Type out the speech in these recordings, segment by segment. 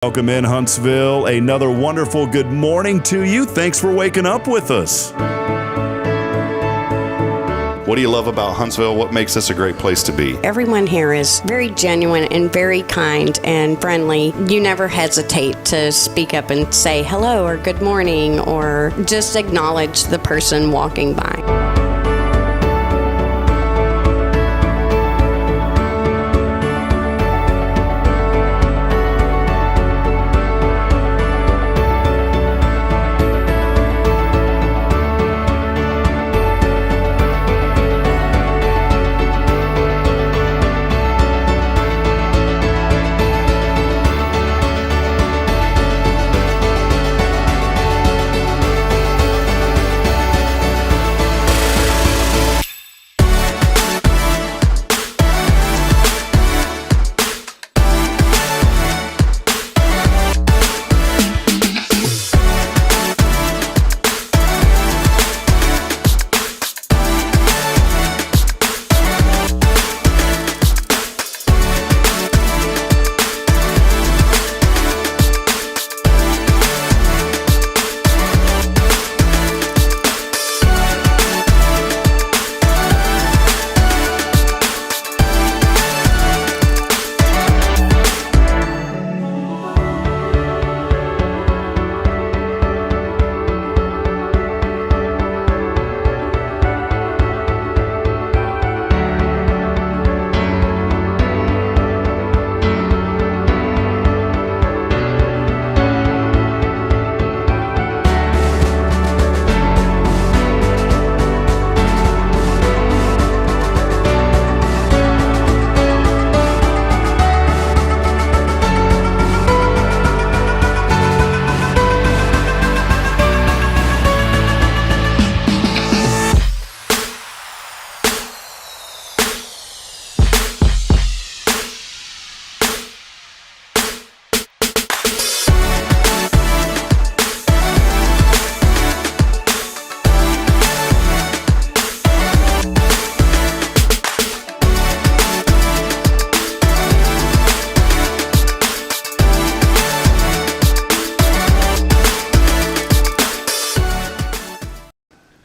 Welcome in, Huntsville. Another wonderful good morning to you. Thanks for waking up with us. What do you love about Huntsville? What makes this a great place to be? Everyone here is very genuine and very kind and friendly. You never hesitate to speak up and say hello or good morning or just acknowledge the person walking by.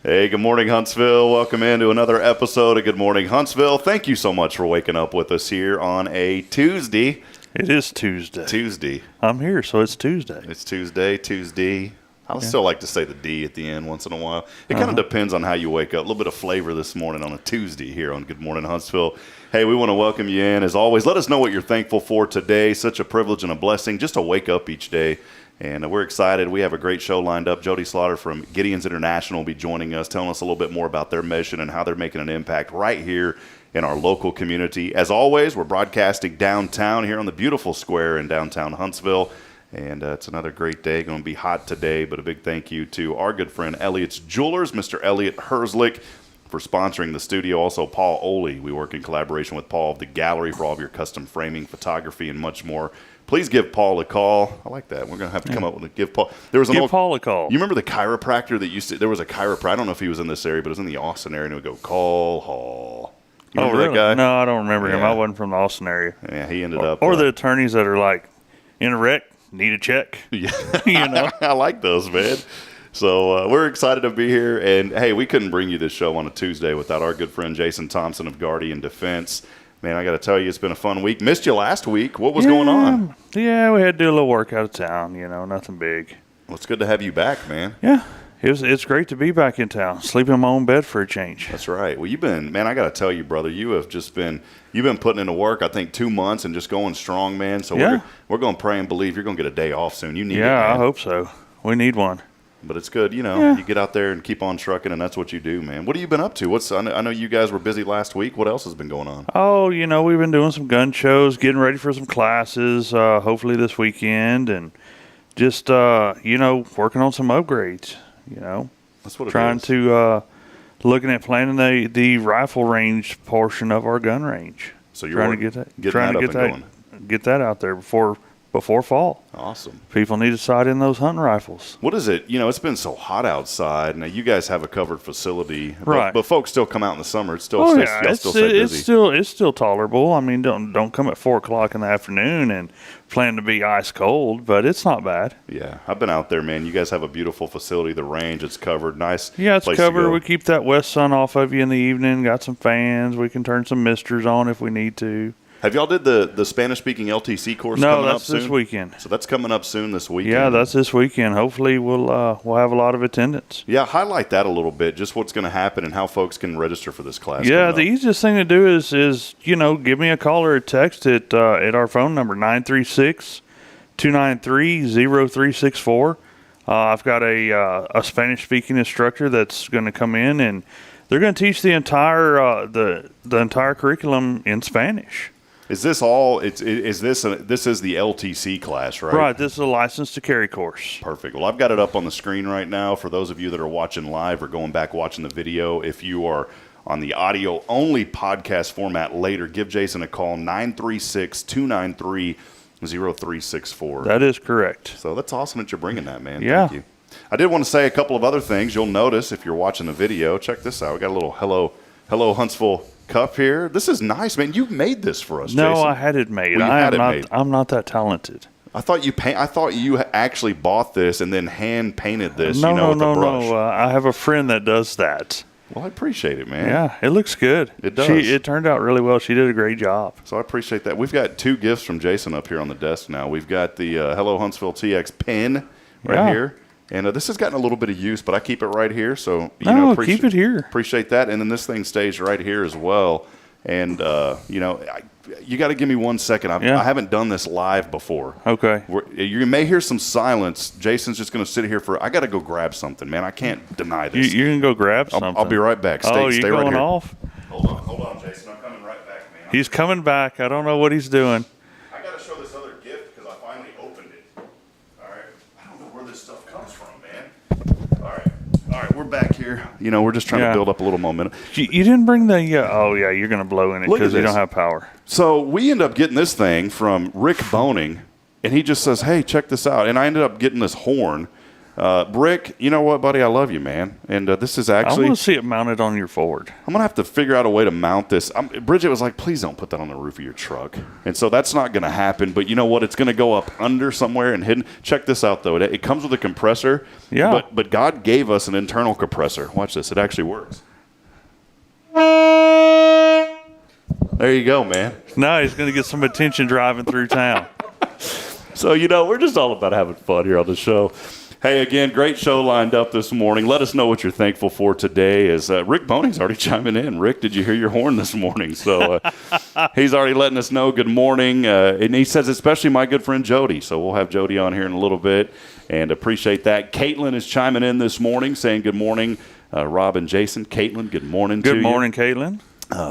Hey, good morning, Huntsville. Welcome into another episode of Good Morning Huntsville. Thank you so much for waking up with us here on a Tuesday. It is Tuesday. I'm here, so it's Tuesday. It's Tuesday. I still like to say the D at the end once in a while. It kind of depends on how you wake up. A little bit of flavor this morning on a Tuesday here on Good Morning Huntsville. Hey, we want to welcome you in. As always, let us know what you're thankful for today. Such a privilege and a blessing just to wake up each day. And we're excited. We have a great show lined up. Jody Slaughter from Gideons International will be joining us, telling us a little bit more about their mission and how they're making an impact right here in our local community. As always, we're broadcasting downtown here on the beautiful square in downtown Huntsville. And it's another great day. Going to be hot today, but a big thank you to our good friend Elliott's Jewelers, Mr. Elliott Herzlich, for sponsoring the studio. Also, Paul Oley. We work in collaboration with Paul of the Gallery for all of your custom framing, photography, and much more. Please give Paul a call. I like that. We're going to have to come up with a give Paul. Paul a call. You remember the chiropractor that used to, there was a chiropractor, I don't know if he was in this area, but it was in the Austin area, and it would go, call Hall. You remember really? that guy? No, I don't remember him. I wasn't from the Austin area. Yeah, he ended up. Or the attorneys that are like, in a wreck, need a check. Yeah. You know? I like those, man. So we're excited to be here. And, hey, we couldn't bring you this show on a Tuesday without our good friend Jason Thompson of Guardian Defense. Man, I got to tell you, it's been a fun week. Missed you last week. What was going on? Yeah, we had to do a little work out of town, nothing big. Well, it's good to have you back, man. Yeah, it's great to be back in town. Sleep in my own bed for a change. That's right. Well, I got to tell you, brother, you've been putting into work, I think, 2 months and just going strong, man. So we're going to pray and believe you're going to get a day off soon. You need it, man. I hope so. We need one. But it's good, you get out there and keep on trucking, and that's what you do, man. What have you been up to? I know you guys were busy last week. What else has been going on? Oh, we've been doing some gun shows, getting ready for some classes, hopefully this weekend, and just, working on some upgrades, That's what it trying is. to, looking at planning the rifle range portion of our gun range. So you're trying to get that out there before before fall. Awesome. People need to sight in those hunting rifles. What is it? It's been so hot outside. Now, you guys have a covered facility. Right. But folks still come out in the summer. It's still, Oh, y'all yeah. still stay busy. It's still tolerable. I mean, don't come at 4 o'clock in the afternoon and plan to be ice cold, but it's not bad. Yeah. I've been out there, man. You guys have a beautiful facility. The range, it's covered. Nice. Yeah, it's place to covered. go. We keep that west sun off of you in the evening. Got some fans. We can turn some misters on if we need to. Have y'all did the Spanish-speaking LTC course No, coming up that's soon? this weekend. So that's coming up soon this weekend. Yeah, that's this weekend. Hopefully we'll have a lot of attendance. Yeah, highlight that a little bit, just what's going to happen and how folks can register for this class. Yeah, the easiest thing to do is give me a call or a text at our phone number, 936-293-0364. I've got a Spanish-speaking instructor that's going to come in, and they're going to teach the entire the entire curriculum in Spanish. Is this all? This is the LTC class, right? Right. This is a license to carry course. Perfect. Well, I've got it up on the screen right now for those of you that are watching live or going back watching the video. If you are on the audio only podcast format later, give Jason a call, 936-293-0364. That is correct. So that's awesome that you're bringing that, man. Yeah. Thank you. I did want to say a couple of other things. You'll notice if you're watching the video. Check this out. We got a little Hello Huntsville cup here. This is nice, man. You made this for us, No, Jason. I had it made. Well, you had it made. I'm not that talented. I thought you actually bought this and then hand painted this. No. With the brush. I have a friend that does that. Well, I appreciate it, man. Yeah, it looks good. It does. It turned out really well. She did a great job. So I appreciate that. We've got 2 gifts from Jason up here on the desk now. We've got the Hello Huntsville TX pin right here. And this has gotten a little bit of use, but I keep it right here. So, keep it here. Appreciate that. And then this thing stays right here as well. And, you got to give me 1 second. I haven't done this live before. Okay. You may hear some silence. Jason's just going to sit here I got to go grab something, man. I can't deny this. You can go grab something. I'll be right back. Stay you're right going here. off? Hold on, Jason. I'm coming right back, man. He's coming back. I don't know what he's doing. I got to show this other gift because I finally opened it. All right. I don't know where this stuff comes from, man. All right, we're back here. We're just trying to build up a little momentum. You didn't bring the, you're going to blow in it because you don't have power. So we end up getting this thing from Rick Boning, and he just says, hey, check this out. And I ended up getting this horn. Rick, you know what, buddy? I love you, man. And this is actually... I want to see it mounted on your Ford. I'm going to have to figure out a way to mount this. Bridget was like, please don't put that on the roof of your truck. And so that's not going to happen. But you know what? It's going to go up under somewhere and hidden. Check this out, though. It comes with a compressor. Yeah. But God gave us an internal compressor. Watch this. It actually works. There you go, man. No, he's going to get some attention driving through town. So, we're just all about having fun here on the show. Hey, again, great show lined up this morning. Let us know what you're thankful for today. As Rick Boning's already chiming in. Rick, did you hear your horn this morning? So he's already letting us know good morning. And he says especially my good friend Jody. So we'll have Jody on here in a little bit and appreciate that. Caitlin is chiming in this morning saying good morning, Rob and Jason. Caitlin, good morning to you. Good morning, Caitlin.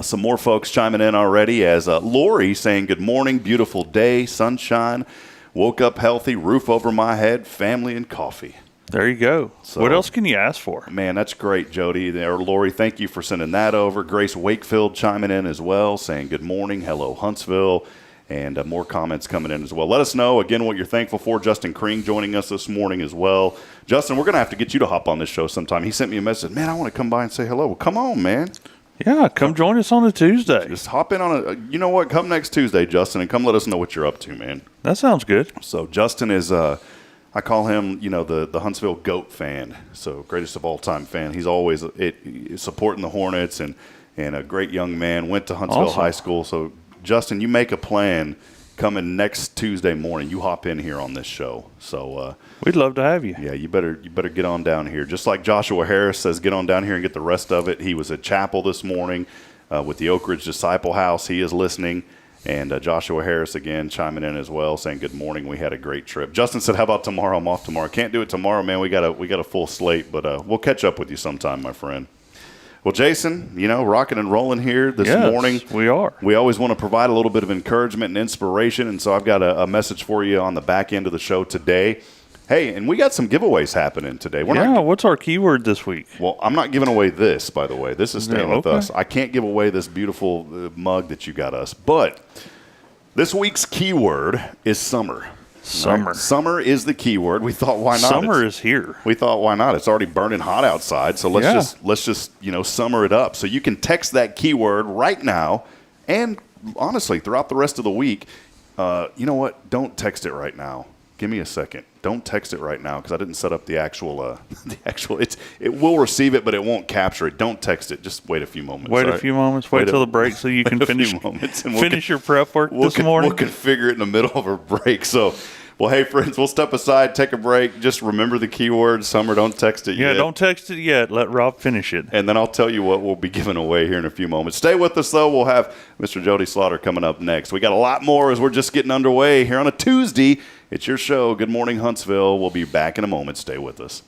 Some more folks chiming in already as Lori saying good morning, beautiful day, sunshine. Woke up healthy, roof over my head, family, and coffee. There you go. So, what else can you ask for? Man, that's great, Jody. Or Lori, thank you for sending that over. Grace Wakefield chiming in as well, saying good morning, hello, Huntsville, and more comments coming in as well. Let us know, again, what you're thankful for. Justin Kring joining us this morning as well. Justin, we're going to have to get you to hop on this show sometime. He sent me a message. Man, I want to come by and say hello. Well, come on, man. Yeah, come join us on a Tuesday. Just hop in on you know what? Come next Tuesday, Justin, and come let us know what you're up to, man. That sounds good. So Justin is, I call him, the Huntsville GOAT fan. So greatest of all time fan. He's always supporting the Hornets and a great young man. Went to Huntsville High School. So Justin, you make a plan. Coming next Tuesday morning, you hop in here on this show. So we'd love to have you. Yeah, you better get on down here. Just like Joshua Harris says, get on down here and get the rest of it. He was at chapel this morning with the Oak Ridge Disciple House. He is listening. And Joshua Harris, again, chiming in as well, saying good morning. We had a great trip. Justin said, how about tomorrow? I'm off tomorrow. Can't do it tomorrow, man. We got a full slate, but we'll catch up with you sometime, my friend. Well, Jason, rocking and rolling here this morning. We are. We always want to provide a little bit of encouragement and inspiration, and so I've got a message for you on the back end of the show today. Hey, and we got some giveaways happening today. What's our keyword this week? Well, I'm not giving away this, by the way. This is staying with us. I can't give away this beautiful mug that you got us, but this week's keyword is summer. Summer. Right? Summer is the key word. We thought, why not? Summer is here. We thought, why not? It's already burning hot outside, so let's just summer it up. So you can text that keyword right now, and honestly, throughout the rest of the week. You know what? Don't text it right now. Give me a second. Don't text it right now because I didn't set up the actual. It will receive it, but it won't capture it. Don't text it. Just wait a few moments. Wait a few moments. Wait till the break so you can finish your prep work this morning. We'll configure it in the middle of a break. So, well, hey, friends, we'll step aside, take a break. Just remember the keyword, Summer. Don't text it yet. Yeah, don't text it yet. Let Rob finish it. And then I'll tell you what we'll be giving away here in a few moments. Stay with us, though. We'll have Mr. Jody Slaughter coming up next. We got a lot more as we're just getting underway here on a Tuesday. It's your show, Good Morning Huntsville. We'll be back in a moment. Stay with us.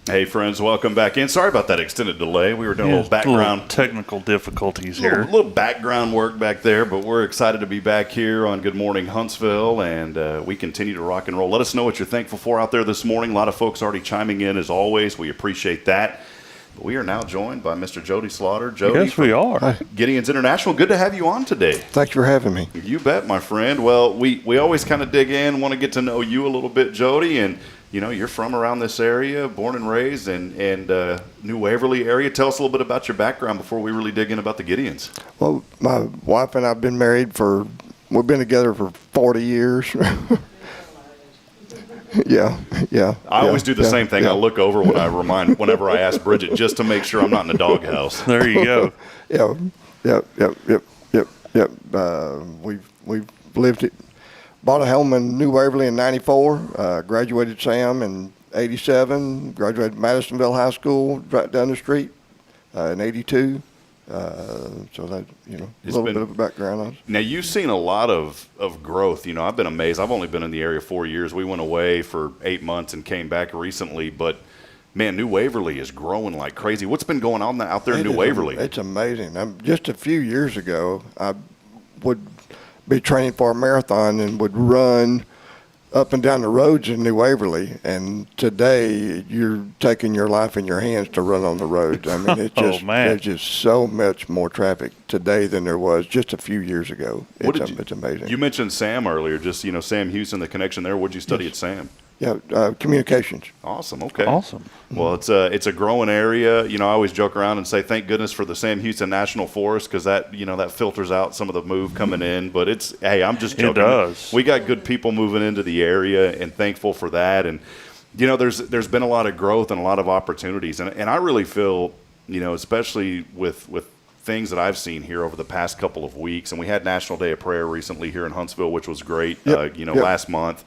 Hey, friends, welcome back in. Sorry about that extended delay. We were doing a little background. Technical difficulties here. A little background work back there, but we're excited to be back here on Good Morning Huntsville, and we continue to rock and roll. Let us know what you're thankful for out there this morning. A lot of folks already chiming in, as always. We appreciate that. But we are now joined by Mr. Jody Slaughter. Jody, yes, we are. Gideons International. Good to have you on today. Thanks for having me. You bet, my friend. Well, we always kind of dig in, want to get to know you a little bit, Jody, and you know, you're from around this area, born and raised, and New Waverly area. Tell us a little bit about your background before we really dig in about the Gideons. Well, my wife and I have been married we've been together for 40 years. Yeah. I always do the same thing. I look over whenever I ask Bridget, just to make sure I'm not in the doghouse. There you go. Yep. We've lived it. Bought a home in New Waverly in '94. Graduated Sam in '87. Graduated Madisonville High School right down the street in '82. So that, a little bit of a background on us. Now, you've seen a lot of growth. I've been amazed. I've only been in the area 4 years. We went away for 8 months and came back recently. But, man, New Waverly is growing like crazy. What's been going on out there in New Waverly? It's amazing. Just a few years ago, I would be training for a marathon and would run up and down the roads in New Waverly, and today you're taking your life in your hands to run on the roads. I mean, there's just so much more traffic today than there was just a few years ago. It's amazing. You mentioned Sam earlier, just Sam Houston, the connection there. What did you study at Sam? Communications. Awesome. Okay. Awesome. Well, it's a growing area. You know, I always joke around and say, thank goodness for the Sam Houston National Forest, because that filters out some of the move coming in. But I'm just joking. It does. We got good people moving into the area, and thankful for that. And there's been a lot of growth and a lot of opportunities, and I really feel, especially with things that I've seen here over the past couple of weeks, and we had National Day of Prayer recently here in Huntsville, which was great. Last month.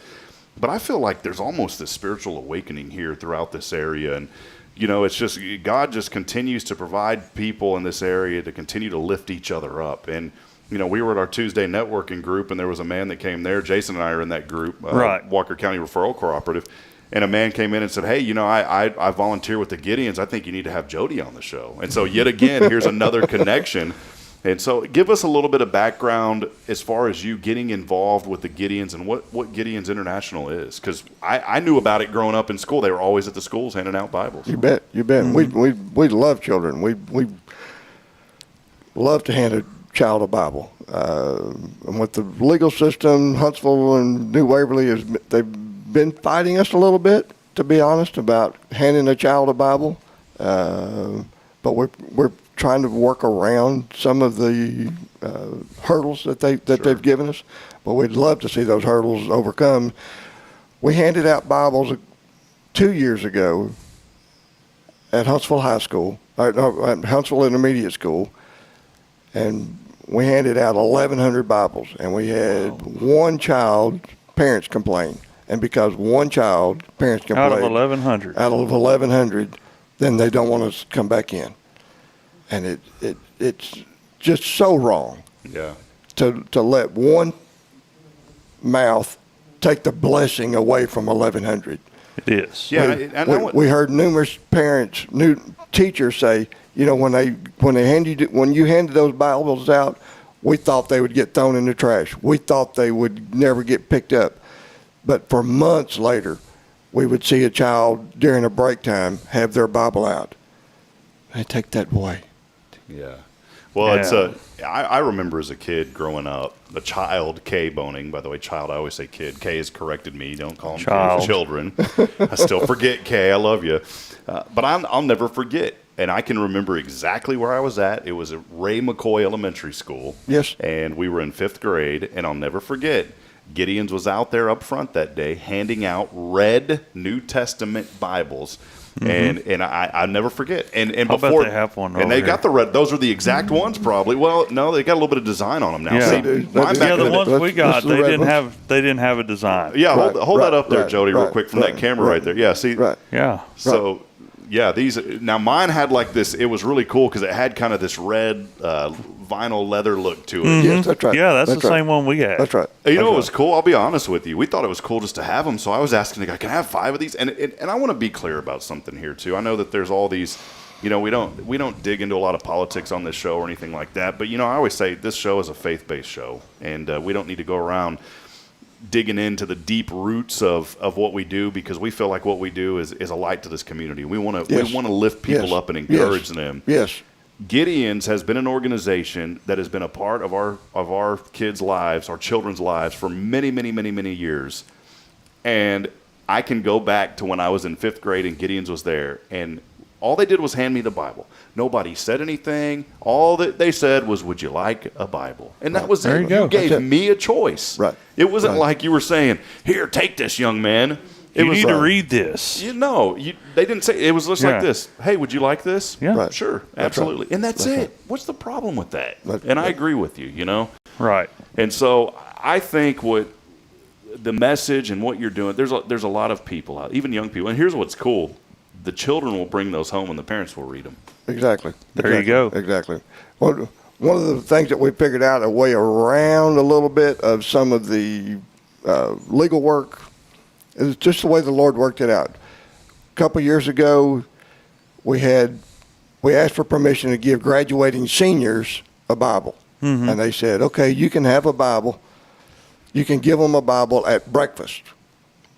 But I feel like there's almost this spiritual awakening here throughout this area. And, it's just God just continues to provide people in this area to continue to lift each other up. And, we were at our Tuesday networking group, and there was a man that came there. Jason and I are in that group, right. Walker County Referral Cooperative. And a man came in and said, hey, I volunteer with the Gideons. I think you need to have Jody on the show. And so yet again, here's another connection. And so give us a little bit of background as far as you getting involved with the Gideons and what Gideons International is. Because I knew about it growing up in school. They were always at the schools handing out Bibles. You bet. Mm-hmm. We love children. We love to hand a child a Bible. And with the legal system, Huntsville and New Waverly, they've been fighting us a little bit, to be honest, about handing a child a Bible. But we're trying to work around some of the hurdles that they've given us, but we'd love to see those hurdles overcome. We handed out Bibles 2 years ago at Huntsville High School, at Huntsville Intermediate School, and we handed out 1,100 Bibles, and we had one child, parents complain, and because one child, parents complain. Out of 1,100. Out of 1,100, then they don't want us to come back in. And it's just so wrong to let one mouth take the blessing away from 1,100. It is. Yeah, we heard numerous parents, new teachers say, when you handed those Bibles out, we thought they would get thrown in the trash. We thought they would never get picked up. But for months later, we would see a child during a break time have their Bible out. They take that away. Yeah. Well, I remember as a kid growing up, a child, K-boning, by the way, child, I always say kid. K has corrected me. Don't call them child. Children. I still forget K. I love you. But I'll never forget. And I can remember exactly where I was at. It was at Ray McCoy Elementary School. Yes. And we were in 5th grade. And I'll never forget, Gideons was out there up front that day handing out red New Testament Bibles. Mm-hmm. And I never forget. And before they have one, and they got the red. Those are the exact ones, probably. Well, no, they got a little bit of design on them now. Yeah, See, the ones we got, they didn't have a design. Yeah, hold that up there, Jody, real quick from that camera right there. Yeah, see, yeah. So. Yeah, these now mine had like this. It was really cool because it had kind of this red vinyl leather look to it. Mm-hmm. Yes, that's right. Yeah, that's the same one we had. That's right. You know, it was cool. I'll be honest with you. We thought it was cool just to have them. So I was asking the guy, "Can I have 5 of these?" And I want to be clear about something here too. I know that there's all these. We don't dig into a lot of politics on this show or anything like that. But I always say this show is a faith-based show, and we don't need to go around digging into the deep roots of what we do, because we feel like what we do is a light to this community. We want to lift people up and encourage them. Yes. Gideons has been an organization that has been a part of our kids' lives, our children's lives for many, many, many, many years. And I can go back to when I was in 5th grade and Gideons was there, and all they did was hand me the Bible. Nobody said anything. All that they said was, "Would you like a Bible?" And that was it. You gave me a choice. Right. It wasn't like you were saying, "Here, take this, young man." You need to read this. They didn't say. It was just like this. "Hey, would you like this?" Yeah. Right. Sure, absolutely. And that's it. What's the problem with that? And I agree with you, Right. And so I think what the message and what you're doing, there's a lot of people out, even young people. And here's what's cool. The children will bring those home and the parents will read them. Exactly. There you go. Exactly. Well, one of the things that we figured out, a way around a little bit of some of the legal work, is just the way the Lord worked it out. A couple years ago, we asked for permission to give graduating seniors a Bible. Mm-hmm. And they said, okay, you can have a Bible. You can give them a Bible at breakfast.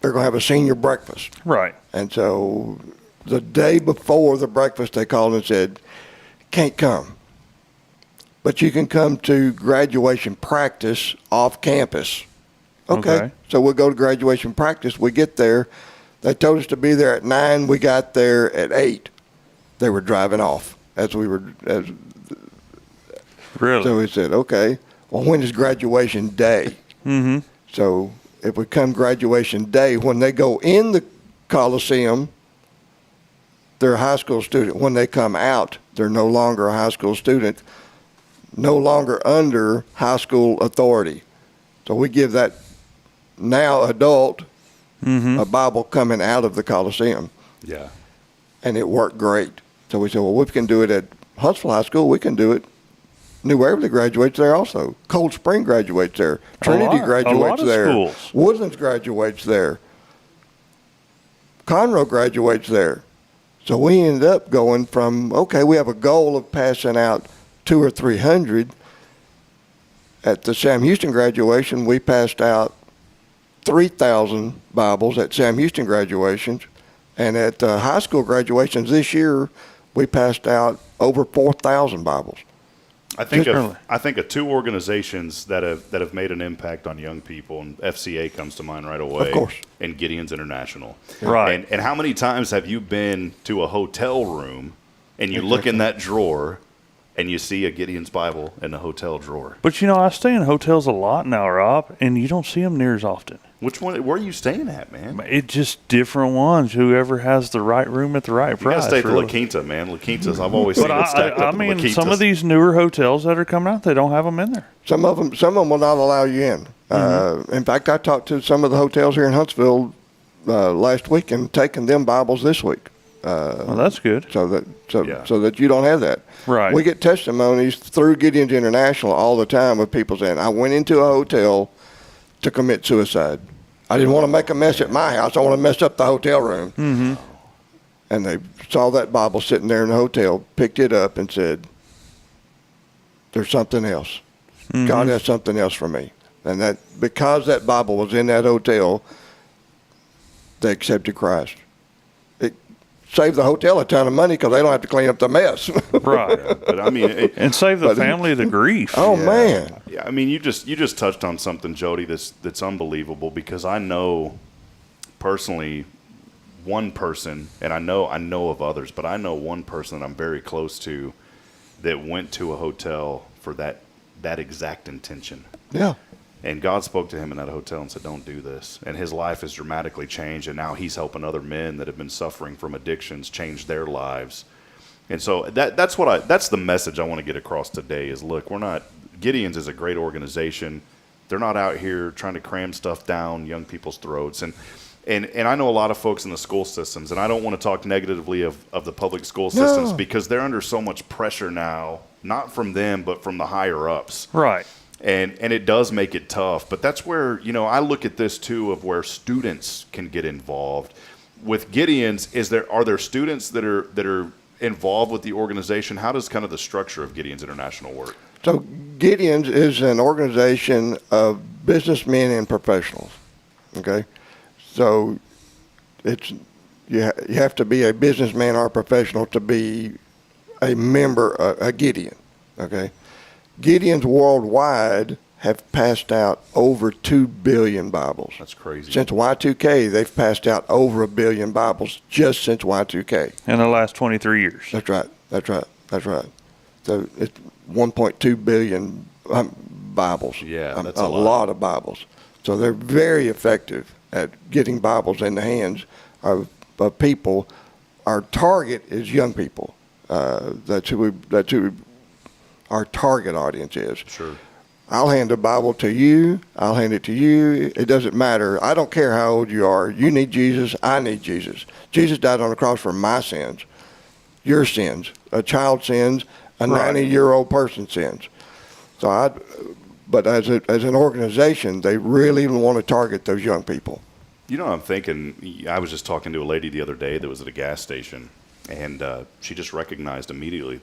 They're going to have a senior breakfast. Right. And so the day before the breakfast, they called and said, "Can't come, but you can come to graduation practice off campus." Okay. So we'll go to graduation practice. We get there. They told us to be there at 9. We got there at 8. They were driving off Really? So we said, okay, well, when is graduation day? Mm-hmm. So if we come graduation day, when they go in the Coliseum, they're a high school student. When they come out, they're no longer a high school student, no longer under high school authority. So we give that now adult a Bible coming out of the Coliseum. Yeah. And it worked great. So we said, well, we can do it at Huntsville High School. We can do it. New Waverly graduates there also. Cold Spring graduates there. Trinity graduates there. Schools. Woodlands graduates there. Conroe graduates there. So we ended up going from, okay, we have a goal of passing out 200 or 300. At the Sam Houston graduation, we passed out 3,000 Bibles at Sam Houston graduations. And at high school graduations this year, we passed out over 4,000 Bibles. I think of two organizations that have made an impact on young people, and FCA comes to mind right away. Of course. And Gideons International. Right. And how many times have you been to a hotel room and you look in that drawer and you see a Gideon's Bible in the hotel drawer? But, I stay in hotels a lot now, Rob, and you don't see them near as often. Which one? Where are you staying at, man? It's just different ones. Whoever has the right room at the right price. You gotta stay at the really. La Quinta, man. La Quinta's, I've always seen it stacked up. I mean, some of these newer hotels that are coming out, they don't have them in there. Some of them will not allow you in. In fact, I talked to some of the hotels here in Huntsville last week and taking them Bibles this week. Well, that's good. So that you don't have that. Right. We get testimonies through Gideons International all the time of people saying, I went into a hotel to commit suicide. I didn't want to make a mess at my house. I want to mess up the hotel room. Mm-hmm. And they saw that Bible sitting there in the hotel, picked it up and said, there's something else. Mm-hmm. God has something else for me. And that because that Bible was in that hotel, they accepted Christ. It saved the hotel a ton of money because they don't have to clean up the mess. Right. But I mean, and save the family the grief. Oh, man. Yeah, I mean, you just touched on something, Jody, that's unbelievable, because I know personally one person, and I know of others, but I know one person that I'm very close to that went to a hotel for that exact intention. Yeah. And God spoke to him in that hotel and said, don't do this. And his life has dramatically changed, and now he's helping other men that have been suffering from addictions change their lives. And so that's the message I want to get across today is, look, Gideons is a great organization. They're not out here trying to cram stuff down young people's throats. And I know a lot of folks in the school systems, and I don't want to talk negatively of the public school systems because they're under so much pressure now, not from them, but from the higher ups. Right. And it does make it tough. But that's where, I look at this too, of where students can get involved. With Gideons, are there students that are involved with the organization? How does kind of the structure of Gideons International work? So Gideons is an organization of businessmen and professionals. Okay, so you have to be a businessman or a professional to be a member, a Gideon. Okay, Gideons worldwide have passed out over 2 billion Bibles. That's crazy. Since Y2K, they've passed out over 1 billion Bibles just since Y2K. In the last 23 years. That's right. So it's 1.2 billion Bibles. Yeah, that's a lot of Bibles. So they're very effective at getting Bibles in the hands of people. Our target is young people. That's who our target audience is. Sure. I'll hand a Bible to you. I'll hand it to you. It doesn't matter. I don't care how old you are. You need Jesus. I need Jesus. Jesus died on the cross for my sins, your sins, a child's sins, a 90-year-old person's sins. But as an organization, they really want to target those young people. I'm thinking, I was just talking to a lady the other day that was at a gas station, and she just recognized immediately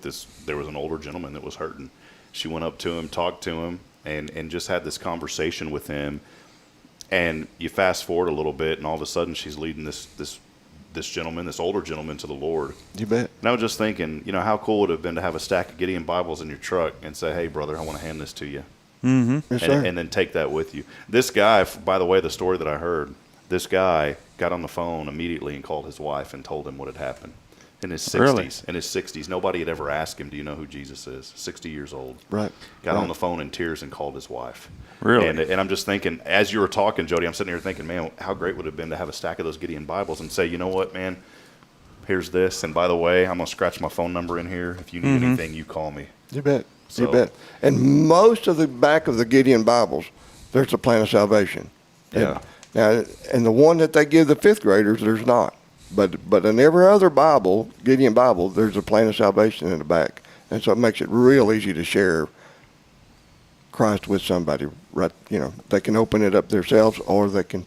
there was an older gentleman that was hurting. She went up to him, talked to him, and just had this conversation with him. And you fast forward a little bit, and all of a sudden she's leading this gentleman, this older gentleman, to the Lord. You bet. And I was just thinking, how cool would it have been to have a stack of Gideon Bibles in your truck and say, hey, brother, I want to hand this to you. Yes, sir. and then take that with you. This guy, by the way, the story that I heard, this guy got on the phone immediately and called his wife and told him what had happened. In his 60s. Really? In his 60s. Nobody had ever asked him, do you know who Jesus is? 60 years old. Right. Got on the phone in tears and called his wife. Really? And I'm just thinking, as you were talking, Jody, I'm sitting here thinking, man, how great would it have been to have a stack of those Gideon Bibles and say, you know what, man, here's this. And by the way, I'm going to scratch my phone number in here. If you need anything, you call me. You bet. So- You bet. And most of the back of the Gideon Bibles, there's a plan of salvation. Yeah. And the one that they give the fifth graders, there's not. But in every other Bible, Gideon Bible, there's a plan of salvation in the back. And so it makes it real easy to share Christ with somebody. Right, they can open it up themselves, or they can,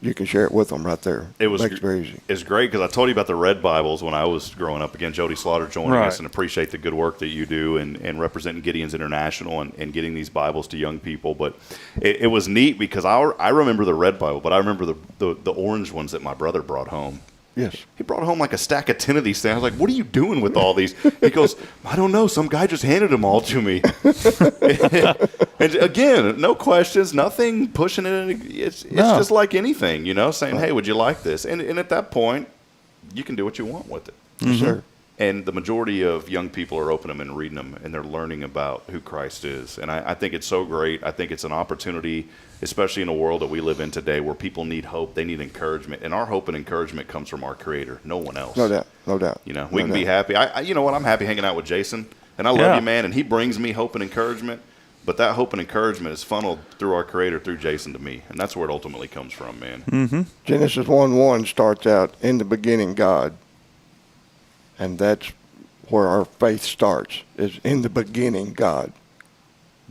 you can share it with them right there. It was makes it very easy. It's great because I told you about the red Bibles when I was growing up. Again, Jody Slaughter joining Right. us, and appreciate the good work that you do and representing Gideons International and getting these Bibles to young people. But it was neat because I remember the red Bible, but I remember the orange ones that my brother brought home. Yes. He brought home like a stack of 10 of these things. I was like, what are you doing with all these? He goes, I don't know. Some guy just handed them all to me. And again, no questions, nothing pushing it. It's just like anything, saying, hey, would you like this? And at that point, you can do what you want with it. Yes, sir. And the majority of young people are opening them and reading them, and they're learning about who Christ is. And I think it's so great. I think it's an opportunity, especially in a world that we live in today where people need hope. They need encouragement. And our hope and encouragement comes from our Creator, no one else. No doubt. No doubt. We can be happy. You know what? I'm happy hanging out with Jason. And I love you, man. And he brings me hope and encouragement. But that hope and encouragement is funneled through our Creator, through Jason to me. And that's where it ultimately comes from, man. Mm-hmm. Genesis 1:1 starts out, in the beginning, God. And that's where our faith starts, is in the beginning, God.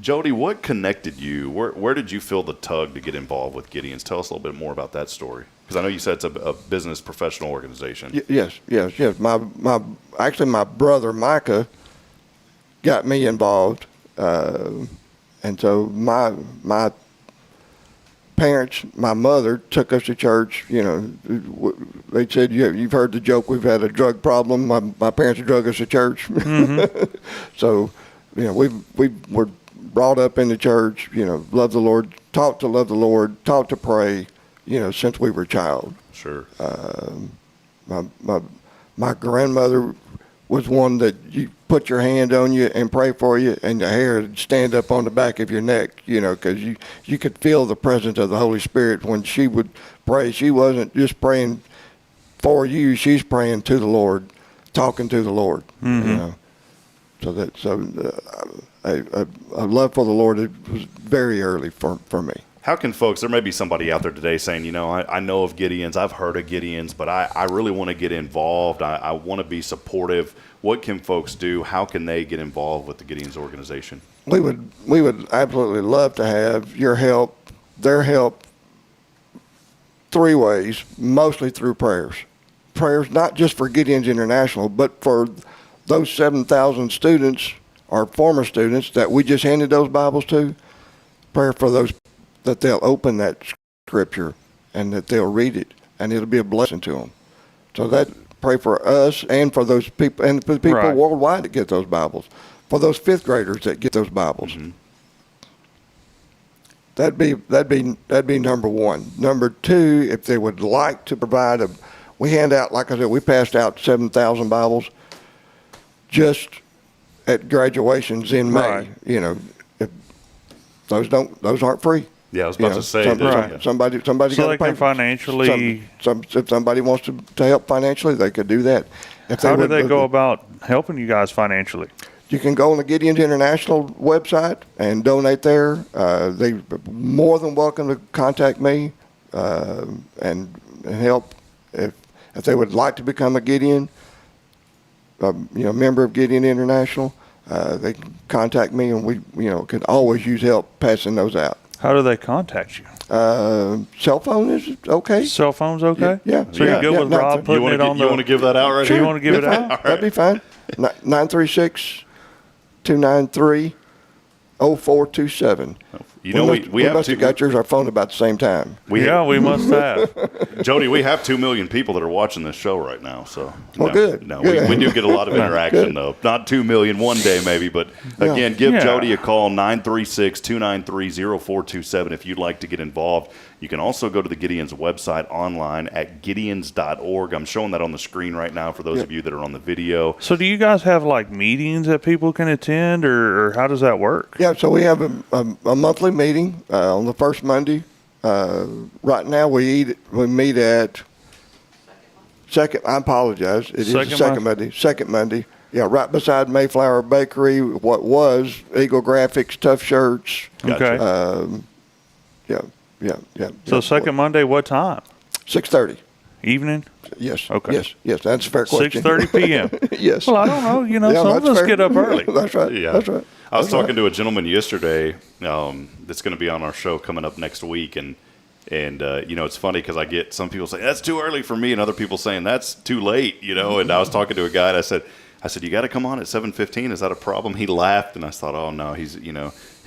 Jody, what connected you? Where did you feel the tug to get involved with Gideons? Tell us a little bit more about that story. Because I know you said it's a business professional organization. Yes. Actually, my brother, Micah, got me involved. And so my parents, my mother, took us to church. They said, you've heard the joke, we've had a drug problem. My parents drug us to church. Mm-hmm. So, we were brought up in the church, love the Lord, taught to love the Lord, taught to pray, since we were a child. Sure. My grandmother was one that you put your hand on you and pray for you, and the hair would stand up on the back of your neck, because you could feel the presence of the Holy Spirit when she would pray. She wasn't just praying for you; she's praying to the Lord, talking to the Lord. Mm-hmm. A love for the Lord, it was very early for me. How can folks, there may be somebody out there today saying, I know of Gideons, I've heard of Gideons, but I really want to get involved. I want to be supportive. What can folks do? How can they get involved with the Gideons organization? We would absolutely love to have your help, their help, 3 ways, mostly through prayers. Prayers not just for Gideons International, but for those 7,000 students or former students that we just handed those Bibles to. Prayer for those, that they'll open that scripture and that they'll read it, and it'll be a blessing to them. So pray for us and for those people, and for the people Right. worldwide that get those Bibles, for those 5th graders that get those Bibles. Mm-hmm. That'd be number 1. Number 2, if they would like to provide we hand out, like I said, we passed out 7,000 Bibles just at graduations in May. Right. If those aren't free. Yeah, I was about to say. Somebody So got to they pay. can financially. If somebody wants to help financially, they could do that. How do they go about helping you guys financially? You can go on the Gideons International website and donate there. They're more than welcome to contact me and help if they would like to become a Gideon, member of Gideon International. They can contact me, and we could always use help passing those out. How do they contact you? Cell phone is okay. Cell phone's okay? Yeah. So you're good with Rob putting it on the. You want to give that out right Sure. here? You want to give it Fine. out? That'd be fine. 936-293-0427. You know, we have must have got yours our phone about the same time. We must have. Jody, we have 2 million people that are watching this show right now. So, good. No, good. We do get a lot of interaction, though. Not 2 million one day, maybe. But, again, give Jody a call, 936-293-0427 if you'd like to get involved. You can also go to the Gideons website online at gideons.org. I'm showing that on the screen right now for those of you that are on the video. So do you guys have, like, meetings that people can attend, or how does that work? Yeah, so we have a monthly meeting on the first Monday. Right now we meet at second. I apologize. It is the second Monday. Second Monday. Yeah, right beside Mayflower Bakery. What was Eagle Graphics, Tough Shirts. Okay. Yeah. So second Monday, what time? 6:30. Evening? Yes. Okay. Yes. That's a fair question. 6:30 p.m. Yes. Well, I don't know. Some of us get up early. That's right. Yeah. That's right. I was talking to a gentleman yesterday that's going to be on our show coming up next week, and it's funny because I get some people saying that's too early for me, and other people saying that's too late, And I was talking to a guy, and I said, you got to come on at 7:15. Is that a problem? He laughed, and I thought, oh no, He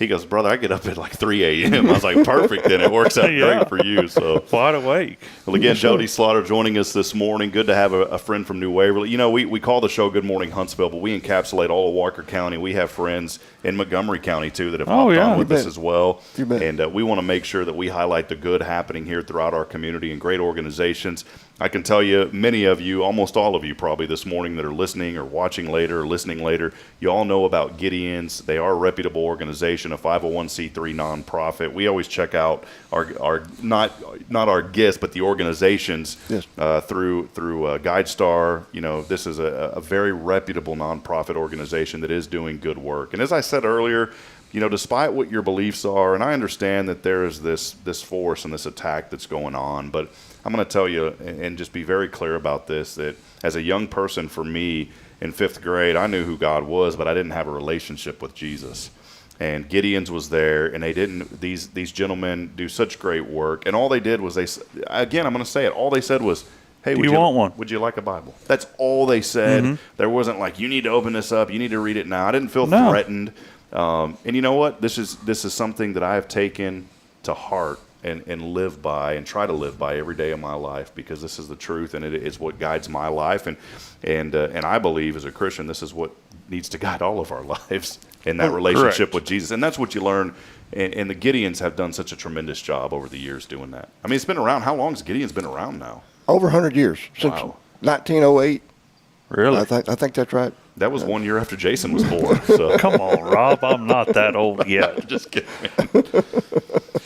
goes, brother, I get up at like 3 a.m. I was like, perfect, then it works out great for you. So wide awake. Well, again, Jody Slaughter joining us this morning. Good to have a friend from New Waverly. We call the show Good Morning Huntsville, but we encapsulate all of Walker County. We have friends in Montgomery County, too, that have hopped on with us as well. And we want to make sure that we highlight the good happening here throughout our community and great organizations. I can tell you, many of you, almost all of you probably this morning that are listening or watching later or listening later, you all know about Gideons. They are a reputable organization, a 501c3 nonprofit. We always check out our not our guests, but the organizations through GuideStar. This is a very reputable nonprofit organization that is doing good work. And as I said earlier, despite what your beliefs are, and I understand that there is this force and this attack that's going on, but I'm going to tell you and just be very clear about this, that as a young person, for me, in 5th grade, I knew who God was, but I didn't have a relationship with Jesus. And Gideons was there, and they didn't. These gentlemen do such great work, and all they did was I'm going to say it. All they said was, "Hey, would you want one? Would you like a Bible?" That's all they said. Mm-hmm. There wasn't like, "You need to open this up. You need to read it now." I didn't feel threatened. And you know what? This is something that I have taken to heart and live by and try to live by every day of my life, because this is the truth and it is what guides my life. And I believe as a Christian, this is what needs to guide all of our lives in that relationship with Jesus. And that's what you learn. And the Gideons have done such a tremendous job over the years doing that. I mean, it's been around. How long has Gideons been around now? Over 100 years. Since 1908. Really? I think that's right. That was 1 year after Jason was born. So. Come on, Rob. I'm not that old yet. Just kidding.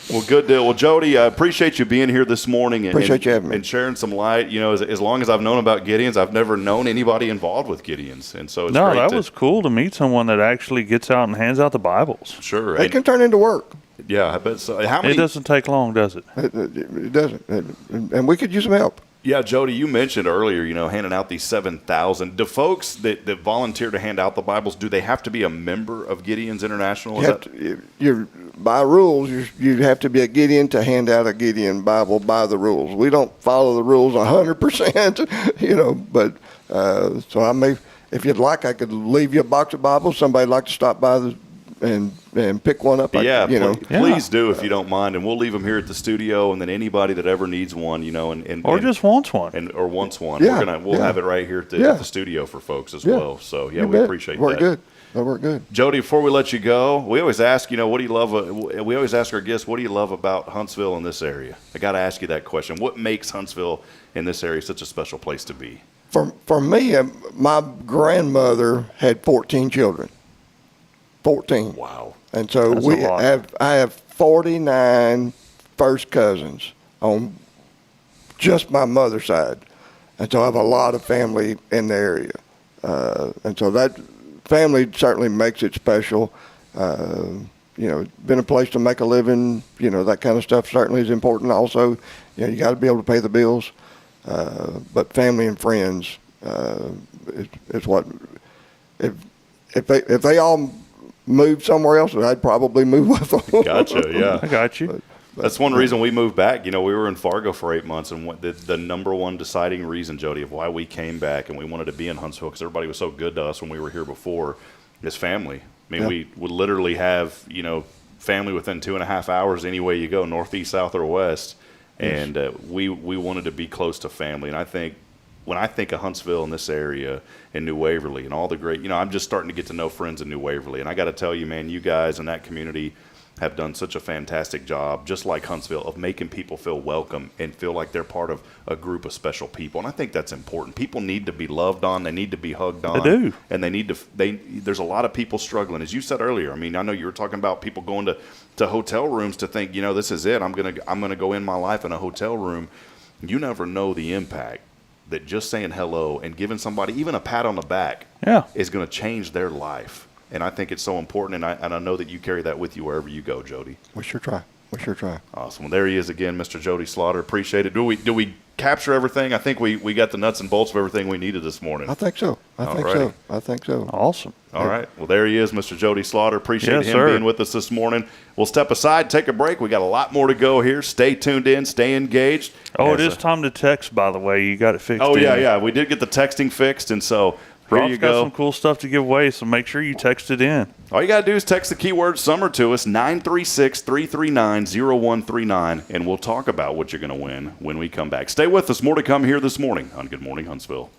Well, good deal. Well, Jody, I appreciate you being here this morning appreciate you having me. And sharing some light. As long as I've known about Gideons, I've never known anybody involved with Gideons. And so it's great. That was cool to meet someone that actually gets out and hands out the Bibles. Sure. It can turn into work. Yeah, I bet so. How many? It doesn't take long, does it? It doesn't. And we could use some help. Yeah, Jody, you mentioned earlier, handing out these 7,000. Do folks that volunteer to hand out the Bibles, do they have to be a member of Gideons International? By rules, you have to be a Gideon to hand out a Gideon Bible by the rules. We don't follow the rules 100%, but so I may, if you'd like, I could leave you a box of Bibles. Somebody'd like to stop by and pick one up. Please do if you don't mind, and we'll leave them here at the studio. And then anybody that ever needs one, or just wants one, or wants one, we'll have it right here at the studio for folks as well. So we appreciate that. Good. That worked good. Jody, before we let you go, we always ask, what do you love? We always ask our guests, what do you love about Huntsville in this area? I got to ask you that question. What makes Huntsville in this area such a special place to be? For me, my grandmother had 14 children. 14. Wow. And so I have 49 first cousins on just my mother's side. And so I have a lot of family in the area. And so that family certainly makes it special. Been a place to make a living, that kind of stuff certainly is important also. You got to be able to pay the bills. But family and friends is what, if they all moved somewhere else, I'd probably move with them. Gotcha, yeah. I got you. That's one reason we moved back. We were in Fargo for 8 months, and the number one deciding reason, Jody, of why we came back and we wanted to be in Huntsville, because everybody was so good to us when we were here before, is family. I mean, we would literally have, family within 2.5 hours any way you go, northeast, south, or west. And we wanted to be close to family. And I think when I think of Huntsville in this area and New Waverly and all the great, I'm just starting to get to know friends in New Waverly. And I got to tell you, man, you guys in that community have done such a fantastic job, just like Huntsville, of making people feel welcome and feel like they're part of a group of special people. And I think that's important. People need to be loved on. They need to be hugged on. They do. And there's a lot of people struggling. As you said earlier, I mean, I know you were talking about people going to hotel rooms to think, this is it. I'm gonna go in my life in a hotel room. You never know the impact that just saying hello and giving somebody even a pat on the back is going to change their life. And I think it's so important, and I know that you carry that with you wherever you go, Jody. We sure try. Awesome. Well, there he is again, Mr. Jody Slaughter. Appreciate it. Do we capture everything? I think we got the nuts and bolts of everything we needed this morning. I think so. I think so. Awesome. All right. Well, there he is, Mr. Jody Slaughter. Appreciate him being with us this morning. We'll step aside, take a break. We got a lot more to go here. Stay tuned in. Stay engaged. Oh, it is time to text, by the way. You got it fixed. Oh, yeah. We did get the texting fixed, and so here Rob's you got go. some cool stuff to give away, so make sure you text it in. All you got to do is text the keyword summer to us, 936-339-0139, and we'll talk about what you're going to win when we come back. Stay with us. More to come here this morning on Good Morning Huntsville.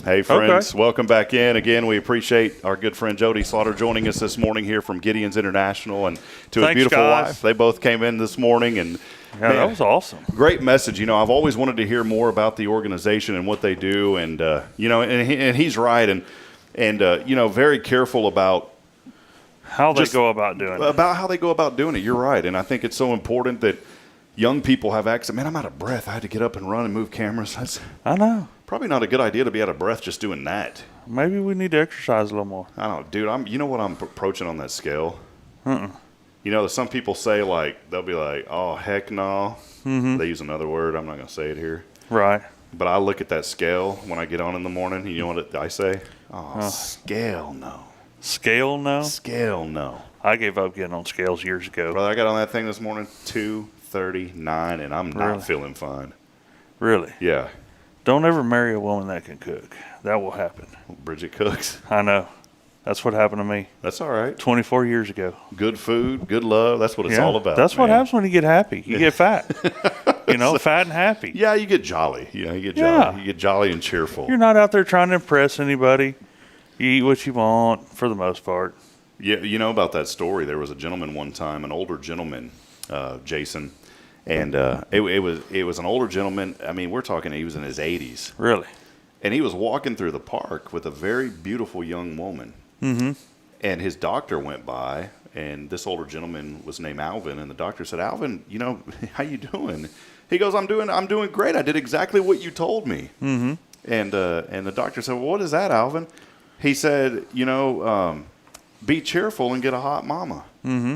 Hey, friends, welcome back in. Again, we appreciate our good friend Jody Slaughter joining us this morning here from Gideons International, and to his beautiful wife. They both came in this morning, and man, that was awesome. Great message. I've always wanted to hear more about the organization and what they do, and and he's right, and very careful about how they go about doing it. About how they go about doing it. You're right, and I think it's so important that young people have access. Man, I'm out of breath. I had to get up and run and move cameras. I know. Probably not a good idea to be out of breath just doing that. Maybe we need to exercise a little more. I don't know, dude. You know what I'm approaching on that scale? Some people say, like, they'll be like, oh, heck no. Mm-hmm. They use another word. I'm not going to say it here. Right. But I look at that scale when I get on in the morning. You know what I say? Oh, scale no. Scale no? Scale no. I gave up getting on scales years ago. Brother, I got on that thing this morning, 239, and I'm not feeling fine. Really? Yeah. Don't ever marry a woman that can cook. That will happen. Bridget cooks. I know. That's what happened to me. That's all right. 24 years ago. Good food, good love. That's what it's all about. That's what happens when you get happy. You get fat. Fat and happy. Yeah, you get jolly. You get jolly. You get jolly and cheerful. You're not out there trying to impress anybody. You eat what you want for the most part. Yeah, you know about that story. There was a gentleman one time, an older gentleman, Jason. And it was an older gentleman. I mean, we're talking he was in his 80s. Really? And he was walking through the park with a very beautiful young woman. Mm-hmm. And his doctor went by, and this older gentleman was named Alvin. And the doctor said, "Alvin, how you doing?" He goes, "I'm doing great. I did exactly what you told me." Mm-hmm. And the doctor said, "Well, what is that, Alvin?" He said, "Be cheerful and get a hot mama." Mm-hmm.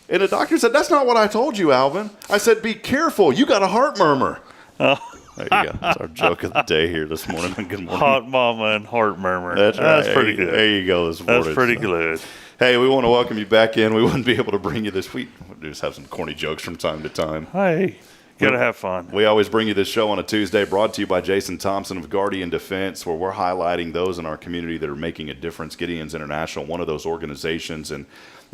And the doctor said, "That's not what I told you, Alvin. I said, be careful. You got a heart murmur." Oh. There you go. That's our joke of the day here this morning on Good Morning. Hot mama and heart murmur. That's right. That's pretty good. There you go this morning. That's pretty good. Hey, we want to welcome you back in. We wouldn't be able to bring you this week. We just have some corny jokes from time to time. Hey, got to have fun. We always bring you this show on a Tuesday, brought to you by Jason Thompson of Guardian Defense, where we're highlighting those in our community that are making a difference. Gideons International, one of those organizations. And,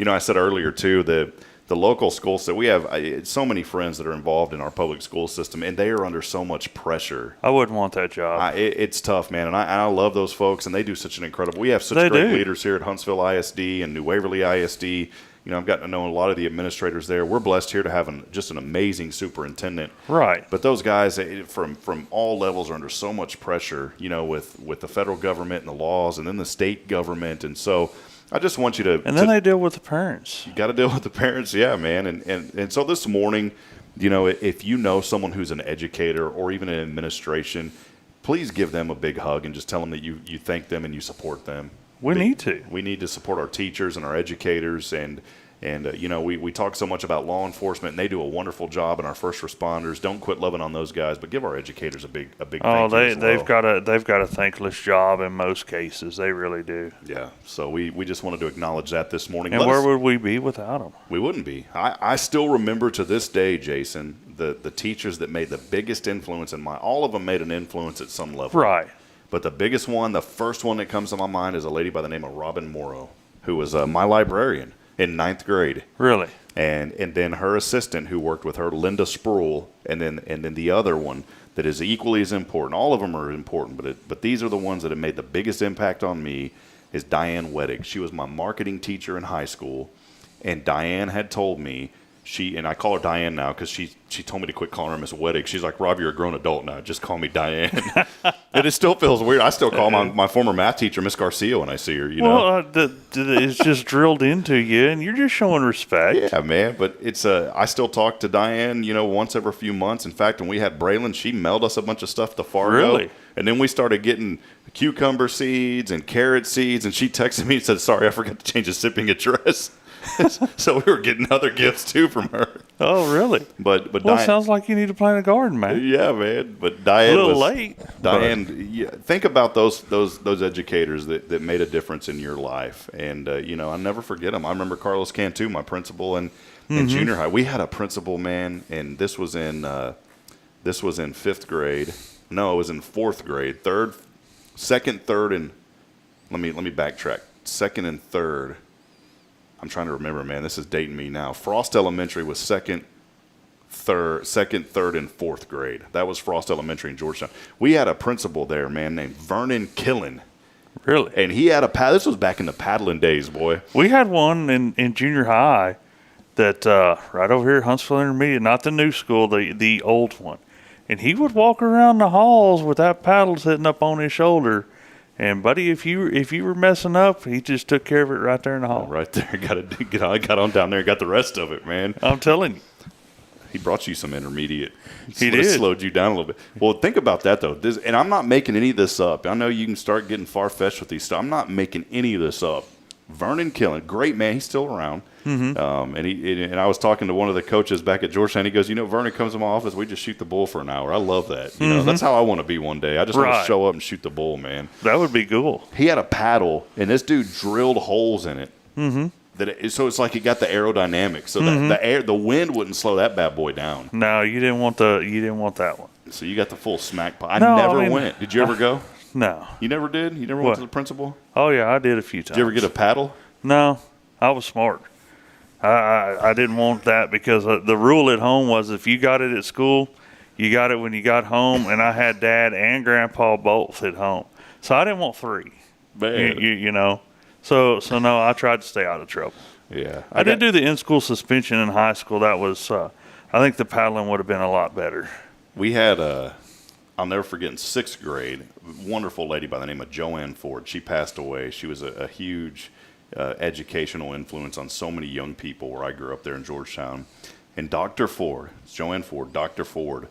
I said earlier, too, that the local school system, we have so many friends that are involved in our public school system, and they are under so much pressure. I wouldn't want that job. It's tough, man, and I love those folks, and they do such an incredible. We have such great leaders here at Huntsville ISD and New Waverly ISD. You know, I've gotten to know a lot of the administrators there. We're blessed here to have just an amazing superintendent. Right. But those guys from all levels are under so much pressure, you know, with the federal government and the laws, and then the state government, and so. I just want you to... And then they deal with the parents. You got to deal with the parents, yeah, man. And so this morning, you know, if you know someone who's an educator or even in administration, please give them a big hug and just tell them that you thank them and you support them. We need to. We need to support our teachers and our educators. And you know, we talk so much about law enforcement, and they do a wonderful job, and our first responders. Don't quit loving on those guys, but give our educators a big thank you. They've got a thankless job in most cases. They really do. Yeah. So we just wanted to acknowledge that this morning. And where would we be without them? We wouldn't be. I still remember to this day, Jason, the teachers that made the biggest influence in all of them made an influence at some level. Right. But the biggest one, the first one that comes to my mind is a lady by the name of Robin Morrow, who was my librarian in 9th grade. Really? And then her assistant who worked with her, Linda Spruill, and then the other one that is equally as important. All of them are important, but these are the ones that have made the biggest impact on me is Diane Wettig. She was my marketing teacher in high school, and Diane had told me, and I call her Diane now because she told me to quit calling her Miss Wettig. She's like, Rob, you're a grown adult now. Just call me Diane. And it still feels weird. I still call my former math teacher Miss Garcia when I see her, you know. Well, it's just drilled into you, and you're just showing respect. Yeah, man. But it's I still talk to Diane, you know, once every few months. In fact, when we had Braylon, she mailed us a bunch of stuff to Fargo. Really? And then we started getting cucumber seeds and carrot seeds, and she texted me and said, sorry, I forgot to change the shipping address. So we were getting other gifts too from her. Oh, really? But well, Diane, it sounds like you need to plant a garden, man. Yeah, man. But Diane a little late. Diane, yeah, think about those educators that made a difference in your life, and you know, I'll never forget them. I remember Carlos Cantu, my principal in junior high. We had a principal, man, and this was in 5th grade. No, it was in 4th grade. Second, third, and let me backtrack. 2nd and 3rd. I'm trying to remember, man. This is dating me now. Frost Elementary was 2nd, 3rd, and 4th grade. That was Frost Elementary in Georgetown. We had a principal there, man, named Vernon Killen. Really? And he had this was back in the paddling days, boy. We had one in junior high that right over here at Huntsville Intermediate, not the new school, the old one. And he would walk around the halls with that paddle sitting up on his shoulder. And, buddy, if you were messing up, he just took care of it right there in the hall. Right there. Got on down there and got the rest of it, man. I'm telling you. He brought you some intermediate. He did. Slowed you down a little bit. Well, think about that, though. And I'm not making any of this up. I know you can start getting far-fetched with these stuff. I'm not making any of this up. Vernon Killen, great man. He's still around. Mm-hmm. And I was talking to one of the coaches back at Georgetown. He goes, you know, Vernon comes to my office. We just shoot the bull for an hour. I love that. You know, that's how I want to be one day. I just want to show up and shoot the bull, man. That would be cool. He had a paddle, and this dude drilled holes in it. Mm-hmm. So it's like it got the aerodynamics. So that the wind wouldn't slow that bad boy down. No, you didn't want that one. So you got the full smack. I never went. Did you ever go? No. You never did? You never went to the principal? Oh, yeah, I did a few times. Did you ever get a paddle? No, I was smart. I didn't want that because the rule at home was if you got it at school, you got it when you got home, and I had Dad and Grandpa both at home. So I didn't want 3. Man. You know. So no, I tried to stay out of trouble. Yeah. I did do the in-school suspension in high school. That was, I think the paddling would have been a lot better. We had I'll never forget in 6th grade, a wonderful lady by the name of Joanne Ford. She passed away. She was a huge educational influence on so many young people where I grew up there in Georgetown. And Dr. Ford, Joanne Ford, Dr. Ford,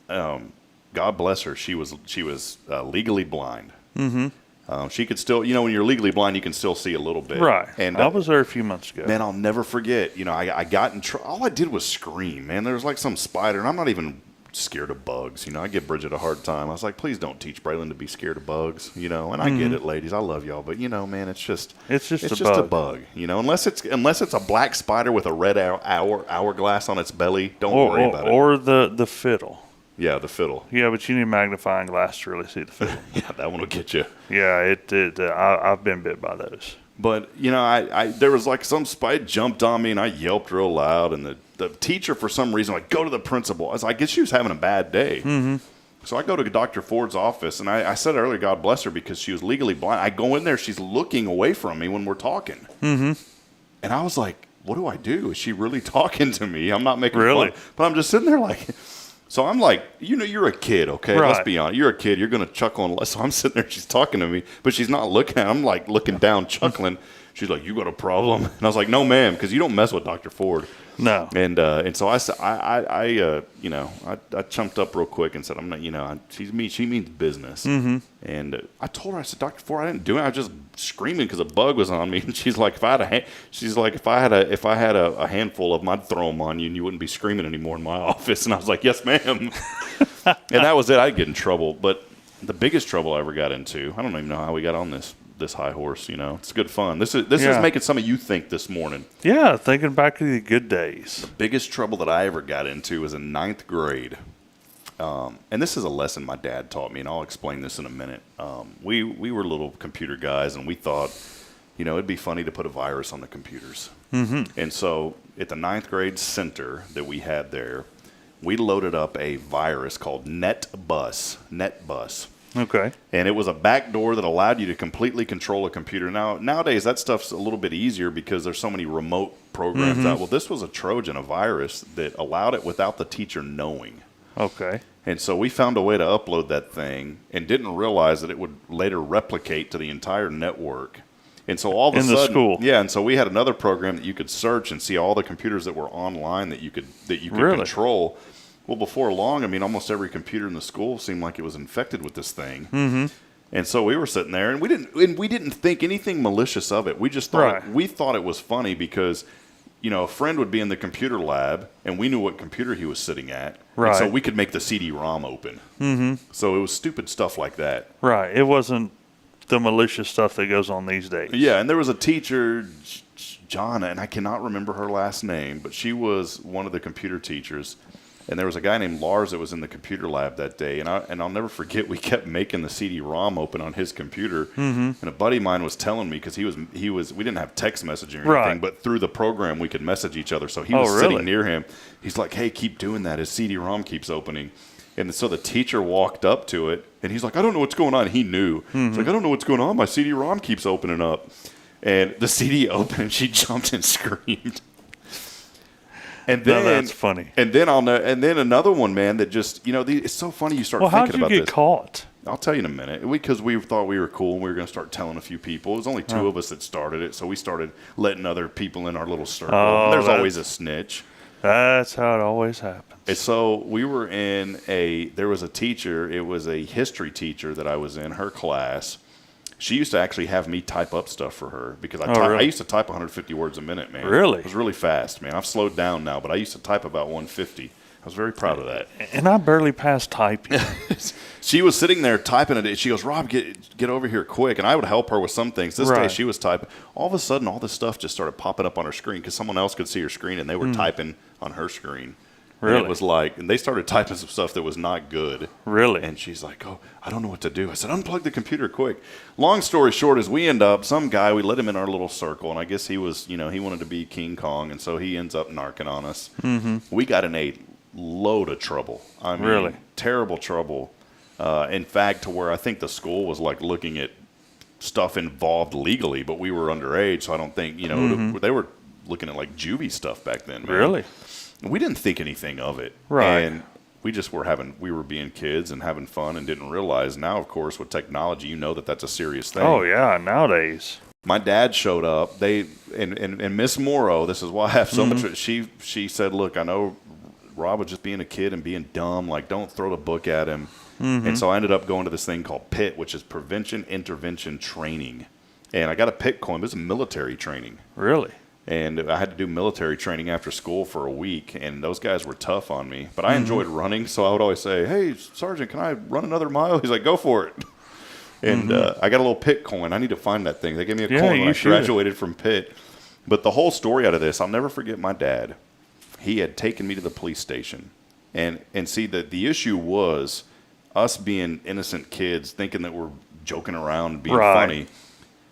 God bless her, she was legally blind. Mm-hmm. She could still, you know, when you're legally blind, you can still see a little bit. Right. And I was there a few months ago. Man, I'll never forget. You know, I got in trouble. All I did was scream, man. There was like some spider, and I'm not even scared of bugs. You know, I give Bridget a hard time. I was like, please don't teach Braylon to be scared of bugs. You know, and I get it, ladies. I love y'all, but you know, man, it's just a bug. You know, unless it's a black spider with a red hourglass on its belly, don't worry about it. Or the fiddle. Yeah, the fiddle. Yeah, but you need a magnifying glass to really see the fiddle. Yeah, that one will get you. Yeah, I've been bit by those. But, you know, I there was like some spite jumped on me and I yelped real loud. And the teacher, for some reason, like, go to the principal. I guess she was having a bad day. Mm-hmm. So I go to Dr. Ford's office, and I said earlier, God bless her, because she was legally blind. I go in there, she's looking away from me when we're talking. Mm-hmm. And I was like, what do I do? Is she really talking to me? I'm not making fun. But I'm just sitting there like, so I'm like, you know, you're a kid, okay? Right. Let's be honest. You're a kid. You're going to chuckle. Unless, so I'm sitting there, she's talking to me, but she's not looking at me. I'm like looking down, chuckling. She's like, you got a problem? And I was like, no, ma'am, because you don't mess with Dr. Ford. No. And so I said, you know, I chumped up real quick and said, I'm not, you know, she means business. Mm-hmm. And I told her, I said, Dr. Ford, I didn't do it. I was just screaming because a bug was on me. And she's like, if I had a handful of them, I'd throw them on you, and you wouldn't be screaming anymore in my office. And I was like, yes, ma'am. And that was it. I'd get in trouble. But the biggest trouble I ever got into, I don't even know how we got on this high horse, you know. It's good fun. This is making some of you think this morning. Yeah, thinking back to the good days. The biggest trouble that I ever got into was in 9th grade. And this is a lesson my dad taught me, and I'll explain this in a minute. We were little computer guys, and we thought, you know, it'd be funny to put a virus on the computers. Mm-hmm. And so at the 9th grade center that we had there, we loaded up a virus called NetBus. Okay. And it was a backdoor that allowed you to completely control a computer. Nowadays, that stuff's a little bit easier because there's so many remote programs out. Well, this was a Trojan, a virus that allowed it without the teacher knowing. Okay. And so we found a way to upload that thing and didn't realize that it would later replicate to the entire network. And so all of a sudden, in the school. Yeah, and so we had another program that you could search and see all the computers that were online that you could Really? control. Well, before long, I mean, almost every computer in the school seemed like it was infected with this thing. Mm-hmm. And so we were sitting there, and we didn't think anything malicious of it. We just thought we thought it was funny because, you know, a friend would be in the computer lab, and we knew what computer he was sitting at, right? And so we could make the CD-ROM open. Mm-hmm. So it was stupid stuff like that. Right. It wasn't the malicious stuff that goes on these days. Yeah, and there was a teacher, Jonna, and I cannot remember her last name, but she was one of the computer teachers. And there was a guy named Lars that was in the computer lab that day, and I'll never forget. We kept making the CD-ROM open on his computer, and a buddy of mine was telling me because he was we didn't have text messaging or anything, but through the program we could message each other. So he was sitting near him. He's like, "Hey, keep doing that. His CD-ROM keeps opening." And so the teacher walked up to it, and he's like, "I don't know what's going on." He knew. He's like, "I don't know what's going on. My CD-ROM keeps opening up." And the CD opened, and she jumped and screamed. And then that's funny. And then another one, man, that just, you know, it's so funny you start thinking about this. Well, how'd you get caught? I'll tell you in a minute. Because we thought we were cool and we were going to start telling a few people. It was only two of us that started it, so we started letting other people in our little circle. Oh, there's always a snitch. That's how it always happens. And so we were there was a teacher. It was a history teacher that I was in her class. She used to actually have me type up stuff for her because I used to type 150 words a minute, man. Really? It was really fast, man. I've slowed down now, but I used to type about 150. I was very proud of that. And I barely passed typing. She was sitting there typing it. She goes, "Rob, get over here quick." And I would help her with some things. This day she was typing. All of a sudden, all this stuff just started popping up on her screen because someone else could see her screen, and they were typing on her screen. Really? And it was like, and they started typing some stuff that was not good. Really? And she's like, "Oh, I don't know what to do." I said, "Unplug the computer quick." Long story short is we end up, some guy, we let him in our little circle, and I guess he was, you know, he wanted to be King Kong, and so he ends up narking on us. Mm-hmm. We got in a load of trouble. I mean, really? Terrible trouble. In fact, to where I think the school was like looking at stuff involved legally, but we were underage, so I don't think, you know, they were looking at like juvie stuff back then, man. Really? We didn't think anything of it. Right. And we just were being kids and having fun and didn't realize. Now, of course, with technology, you know that's a serious thing. Oh, yeah, nowadays. My dad showed up. And Miss Morrow, this is why I have so much. She said, "Look, I know Rob was just being a kid and being dumb. Like, don't throw the book at him." Mm-hmm. And so I ended up going to this thing called PIT, which is Prevention Intervention Training. And I got a PIT coin. It was military training. Really? And I had to do military training after school for a week, and those guys were tough on me. But I enjoyed running, so I would always say, "Hey, Sergeant, can I run another mile?" He's like, "Go for it." And I got a little PIT coin. I need to find that thing. They gave me a coin when I graduated from PIT. But the whole story out of this, I'll never forget my dad. He had taken me to the police station. And see, the issue was us being innocent kids, thinking that we're joking around and being funny.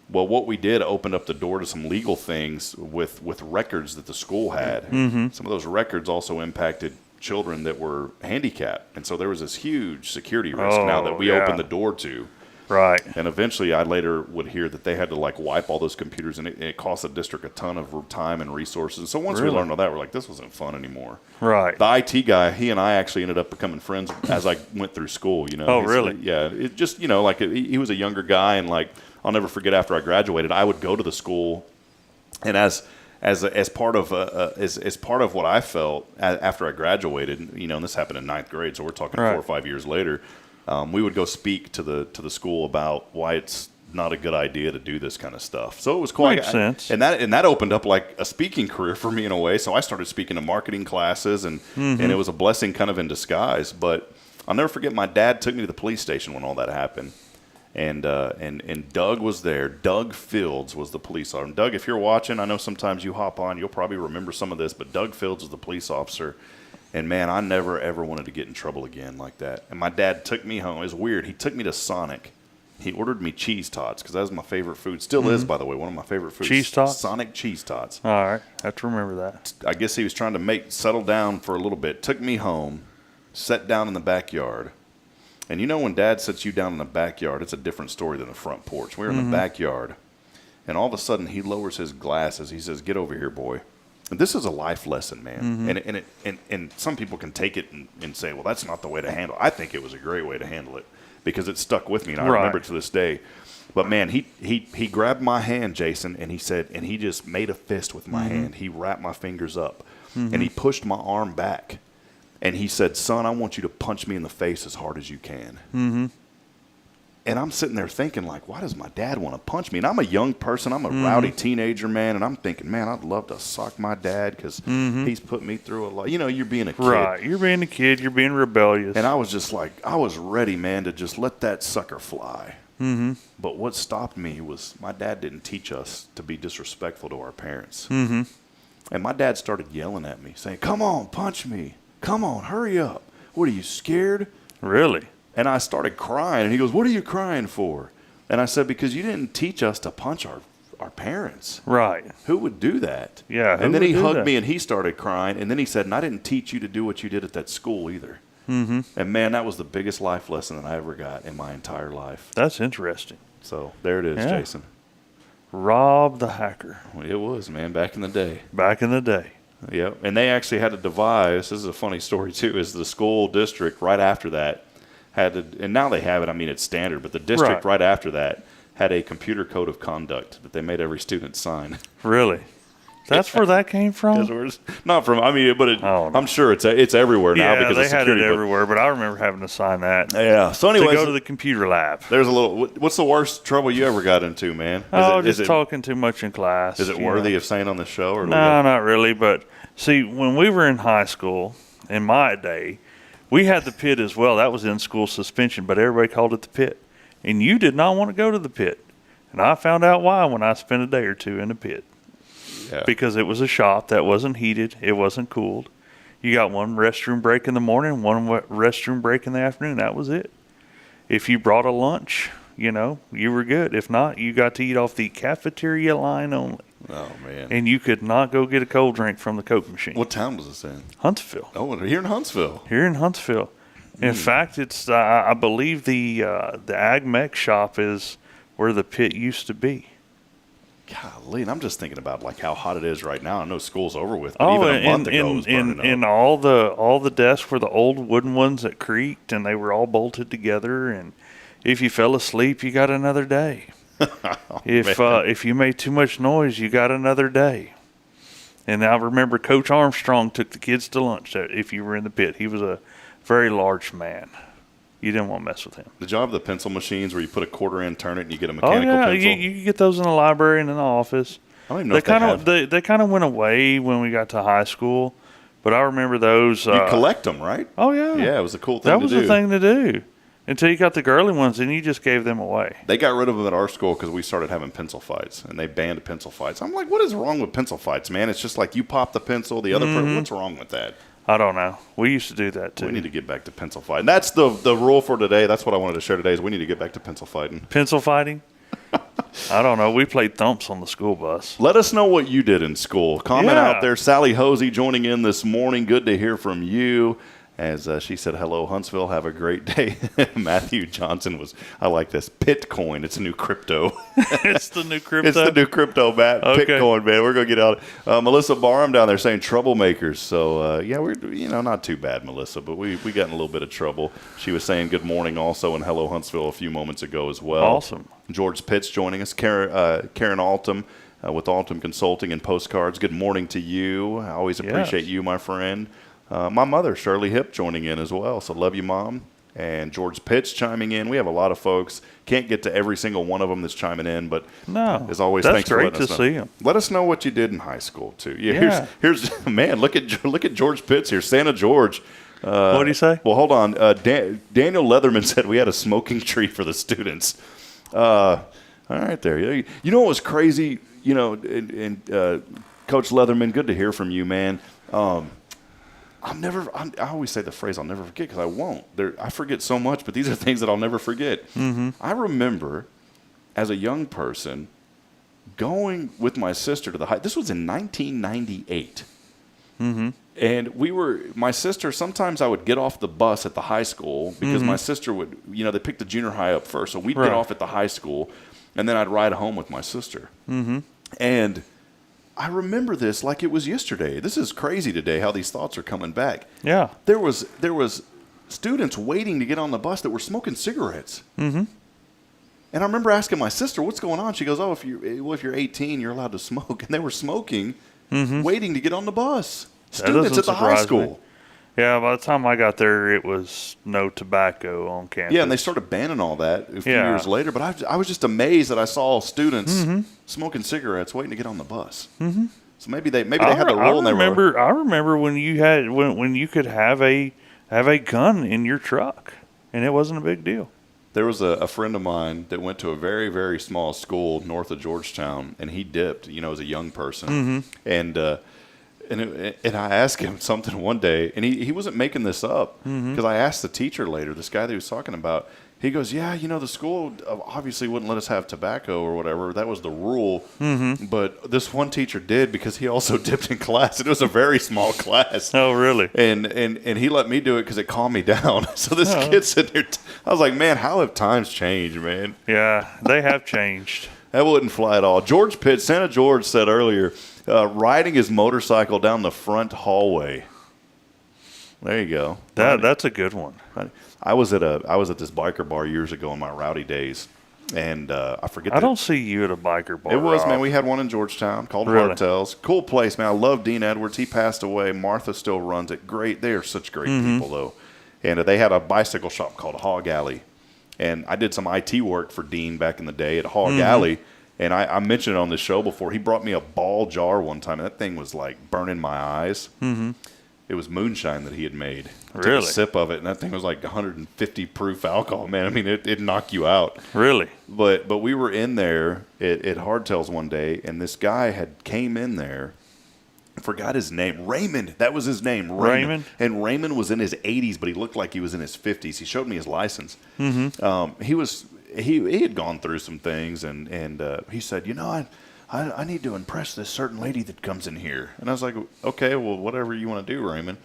Well, what we did opened up the door to some legal things with records that the school had. Mm-hmm. Some of those records also impacted children that were handicapped. And so there was this huge security risk now that we opened the door to. Right. And eventually I later would hear that they had to like wipe all those computers, and it cost the district a ton of time and resources. So once we learned all that, we're like, this wasn't fun anymore. Right. The IT guy, he and I actually ended up becoming friends as I went through school, you know. Oh, really? Yeah. It just, you know, like he was a younger guy, and like I'll never forget after I graduated, I would go to the school, and as part of what I felt after I graduated, you know, and this happened in 9th grade, so we're talking 4 or 5 years later. We would go speak to the school about why it's not a good idea to do this kind of stuff. So it was quite makes sense, and that opened up like a speaking career for me in a way. So I started speaking to marketing classes, and it was a blessing kind of in disguise. But I'll never forget, my dad took me to the police station when all that happened, and Doug was there. Doug Fields was the police officer. And Doug, if you're watching, I know sometimes you hop on, you'll probably remember some of this, but Doug Fields was the police officer. And, man, I never, ever wanted to get in trouble again like that. And my dad took me home. It was weird. He took me to Sonic. He ordered me cheese tots because that was my favorite food. Still is, by the way, one of my favorite foods. Cheese tots? Sonic cheese tots. All right. I have to remember that. I guess he was trying to settle down for a little bit. Took me home, sat down in the backyard. And you know when Dad sits you down in the backyard, it's a different story than the front porch. We were in the backyard, and all of a sudden he lowers his glasses. He says, "Get over here, boy." And this is a life lesson, man. And some people can take it and say, well, that's not the way to handle it. I think it was a great way to handle it because it stuck with me, and I remember it to this day. But, man, he grabbed my hand, Jason, and he said, and he just made a fist with my hand. He wrapped my fingers up, and he pushed my arm back. And he said, "Son, I want you to punch me in the face as hard as you can." Mm-hmm. And I'm sitting there thinking, like, why does my dad want to punch me? And I'm a young person. I'm a rowdy teenager, man. And I'm thinking, man, I'd love to sock my dad because he's put me through a lot. You know, you're being a kid. Right. You're being a kid. You're being rebellious. And I was just like, I was ready, man, to just let that sucker fly. Mm-hmm. But what stopped me was my dad didn't teach us to be disrespectful to our parents. Mm-hmm. And my dad started yelling at me, saying, "Come on, punch me. Come on, hurry up. What, are you scared?" Really? And I started crying, and he goes, "What are you crying for?" And I said, "Because you didn't teach us to punch our parents." Right. Who would do that? Yeah. And then he hugged me, and he started crying. And then he said, "And I didn't teach you to do what you did at that school either." Mm-hmm. And, man, that was the biggest life lesson that I ever got in my entire life. That's interesting. So there it is, Jason. Rob the hacker. Well, it was, man, back in the day. Back in the day. Yep. And they actually had to devise, this is a funny story too, is the school district right after that had to, and now they have it, I mean, it's standard, but the district right after that had a computer code of conduct that they made every student sign. Really? That's where that came from? Not from, I mean, but I'm sure it's everywhere now because they had it everywhere, but I remember having to sign that. Yeah. So anyway, to go to the computer lab. There's a little, what's the worst trouble you ever got into, man? Just talking too much in class. Is it worthy of saying on the show? Or no, not really. But see, when we were in high school, in my day, we had the pit as well. That was in school suspension, but everybody called it the pit. And you did not want to go to the pit. And I found out why when I spent a day or two in the pit. Yeah. Because it was a shop that wasn't heated. It wasn't cooled. You got one restroom break in the morning, one restroom break in the afternoon. That was it. If you brought a lunch, you were good. If not, you got to eat off the cafeteria line only. Oh, man. And you could not go get a cold drink from the Coke machine. What town was this in? Huntsville. Oh, here in Huntsville. Here in Huntsville. In fact, it's I believe the Ag Mech shop is where the pit used to be. Golly, and I'm just thinking about like how hot it is right now. I know school's over with, but even a month ago it was burning up. And all the desks were the old wooden ones that creaked, and they were all bolted together. And if you fell asleep, you got another day. If you made too much noise, you got another day. And I remember Coach Armstrong took the kids to lunch if you were in the pit. He was a very large man. You didn't want to mess with him. Did y'all have the pencil machines where you put a quarter in, turn it, and you get a mechanical pencil? You get those in the library and in the office. I don't even know if they kind of went away when we got to high school, but I remember those. You collect them, right? Oh, yeah. Yeah, it was a cool thing to do. That was the thing to do. Until you got the girly ones, and you just gave them away. They got rid of them at our school because we started having pencil fights, and they banned pencil fights. I'm like, what is wrong with pencil fights, man? It's just like you pop the pencil, the other person. What's wrong with that? I don't know. We used to do that, too. We need to get back to pencil fighting. That's the rule for today. That's what I wanted to share today is we need to get back to pencil fighting. Pencil fighting? I don't know. We played thumps on the school bus. Let us know what you did in school. Comment Yeah. out there. Sally Hosey joining in this morning. Good to hear from you. As she said, hello, Huntsville. Have a great day. Matthew Johnson was, I like this, Pitcoin. It's a new crypto. It's the new crypto. It's the new crypto, Matt. Okay. Pitcoin, man. We're going to get out. Melissa Barham down there saying troublemakers. So, yeah, we're, not too bad, Melissa, but we got in a little bit of trouble. She was saying good morning also and hello, Huntsville, a few moments ago as well. Awesome. George Pitts joining us. Karen Altum with Altum Consulting and Postcards. Good morning to you. I always appreciate you, my friend. My mother, Shirley Hip, joining in as well. So love you, Mom. And George Pitts chiming in. We have a lot of folks. Can't get to every single one of them that's chiming in, but as always, that's thanks for great letting us to know. see them. Let us know what you did in high school too. Yeah. Here's man. Look at George Pitts here. Santa George. What did he say? Well, hold on. Daniel Leatherman said we had a smoking tree for the students. All right, there. You know what was crazy? And Coach Leatherman, good to hear from you, man. I always say the phrase I'll never forget because I won't. I forget so much, but these are things that I'll never forget. Mm-hmm. I remember as a young person going with my sister to the high. This was in 1998. Mm-hmm. And my sister, sometimes I would get off the bus at the high school because my sister would, they picked the junior high up first. So we'd get off at the high school, and then I'd ride home with my sister. Mm-hmm. And I remember this like it was yesterday. This is crazy today how these thoughts are coming back. Yeah. There was students waiting to get on the bus that were smoking cigarettes. Mm-hmm. And I remember asking my sister, what's going on? She goes, if you're 18, you're allowed to smoke. And they were smoking, waiting to get on the bus. Students at the high school. Yeah, by the time I got there, it was no tobacco on campus. Yeah, and they started banning all that a few years later. But I was just amazed that I saw students smoking cigarettes waiting to get on the bus. Mm-hmm. So maybe they had the rule. I remember when you could have a gun in your truck, and it wasn't a big deal. There was a friend of mine that went to a very, very small school north of Georgetown, and he dipped, as a young person. Mm-hmm. And I asked him something one day, and he wasn't making this up because I asked the teacher later, this guy that he was talking about, he goes, yeah, the school obviously wouldn't let us have tobacco or whatever. That was the rule. Mm-hmm. But this one teacher did because he also dipped in class. It was a very small class. Oh, really? And he let me do it because it calmed me down. So this kid sitting there, I was like, man, how have times changed, man? Yeah, they have changed. That wouldn't fly at all. George Pitts, Santa George said earlier, riding his motorcycle down the front hallway. There you go. That's a good one. I was at this biker bar years ago in my rowdy days, and I forget. I don't see you at a biker bar. It was, Rob. man. We had one in Georgetown called Hardtails. Cool place, man. I love Dean Edwards. He passed away. Martha still runs it. Great. They are such great people, though. And they had a bicycle shop called Hog Alley. And I did some IT work for Dean back in the day at Hog Alley. And I mentioned it on the show before. He brought me a ball jar one time, and that thing was like burning my eyes. Mm-hmm. It was moonshine that he had made. I took a sip of it, and that thing was like 150 proof alcohol, man. I mean, it'd knock you out. Really? But we were in there at Hardtails one day, and this guy came in there. I forgot his name. Raymond. That was his name. Raymond. And Raymond was in his 80s, but he looked like he was in his 50s. He showed me his license. Mm-hmm. He had gone through some things, and he said, I need to impress this certain lady that comes in here. And I was like, okay, well, whatever you want to do, Raymond.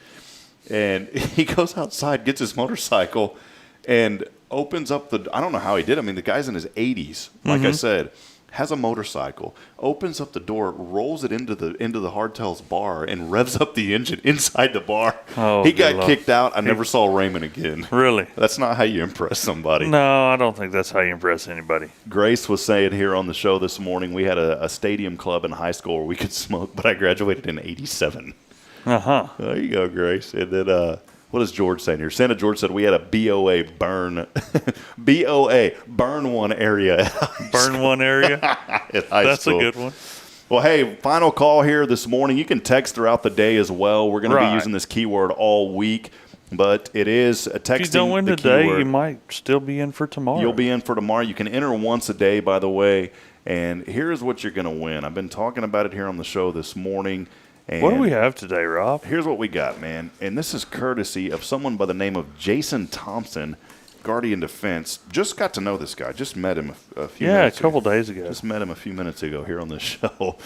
And he goes outside, gets his motorcycle, and opens up I don't know how he did it. I mean, the guy's in his 80s, like I said, has a motorcycle, opens up the door, rolls it into the Hardtails bar, and revs up the engine inside the bar. Oh, he got kicked out. I never saw Raymond again. Really? That's not how you impress somebody. No, I don't think that's how you impress anybody. Grace was saying here on the show this morning, we had a stadium club in high school where we could smoke, but I graduated in 87. Uh-huh. There you go, Grace. And then what is George saying here? Santa George said we had a BOA burn. BOA, burn one area. Burn one area? That's school. A good one. Well, hey, final call here this morning. You can text throughout the day as well. We're going to be using this keyword all week, but it is texting. If you don't win the today, keyword. You might still be in for tomorrow. You'll be in for tomorrow. You can enter once a day, by the way, and here's what you're going to win. I've been talking about it here on the show this morning. And what do we have today, Rob? Here's what we got, man. And this is courtesy of someone by the name of Jason Thompson. Guardian Defense. Just got to know this guy. Just met him a few minutes a couple days ago. Just met him a few minutes ago here on this show.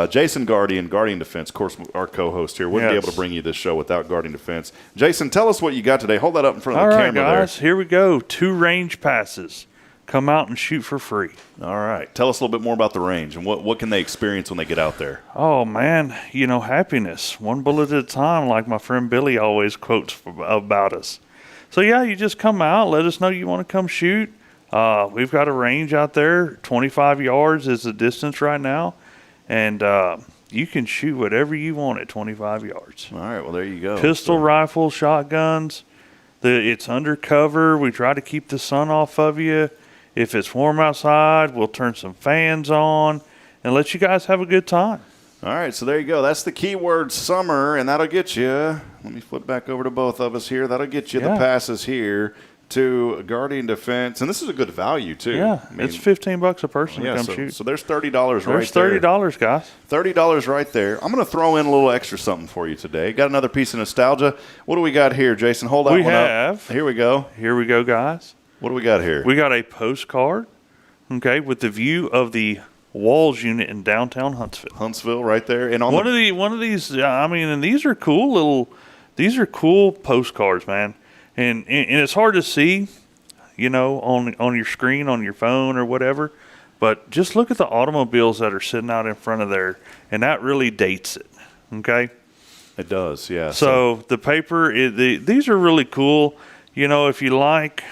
Jason Guardian Defense, of course, our co-host here. Wouldn't be able to bring you this show without Guardian Defense. Jason, tell us what you got today. Hold that up in front of the camera there. All right, guys, here we go. 2 range passes. Come out and shoot for free. All right. Tell us a little bit more about the range and what can they experience when they get out there? Oh, man, happiness. 1 bullet at a time, like my friend Billy always quotes about us. So, you just come out, let us know you want to come shoot. We've got a range out there. 25 yards is the distance right now. And you can shoot whatever you want at 25 yards. All right, well, there you go. Pistol, rifle, shotguns. It's undercover. We try to keep the sun off of you. If it's warm outside, we'll turn some fans on and let you guys have a good time. All right, so there you go. That's the keyword summer, and that'll get you. Let me flip back over to both of us here. That'll get you the passes here to Guardian Defense, and this is a good value too. Yeah, it's $15 a person to come shoot. So there's $30 right there. There's $30, guys. $30 right there. I'm going to throw in a little extra something for you today. Got another piece of nostalgia. What do we got here, Jason? Hold that one up. Here we go. Here we go, guys. What do we got here? We got a postcard, with the view of the Walls unit in downtown Huntsville. Huntsville, right there, and on one of these. And these are cool postcards, man. And it's hard to see, on your screen, on your phone or whatever. But just look at the automobiles that are sitting out in front of there, and that really dates it. Okay. It does, yeah. So the paper, these are really cool. If you like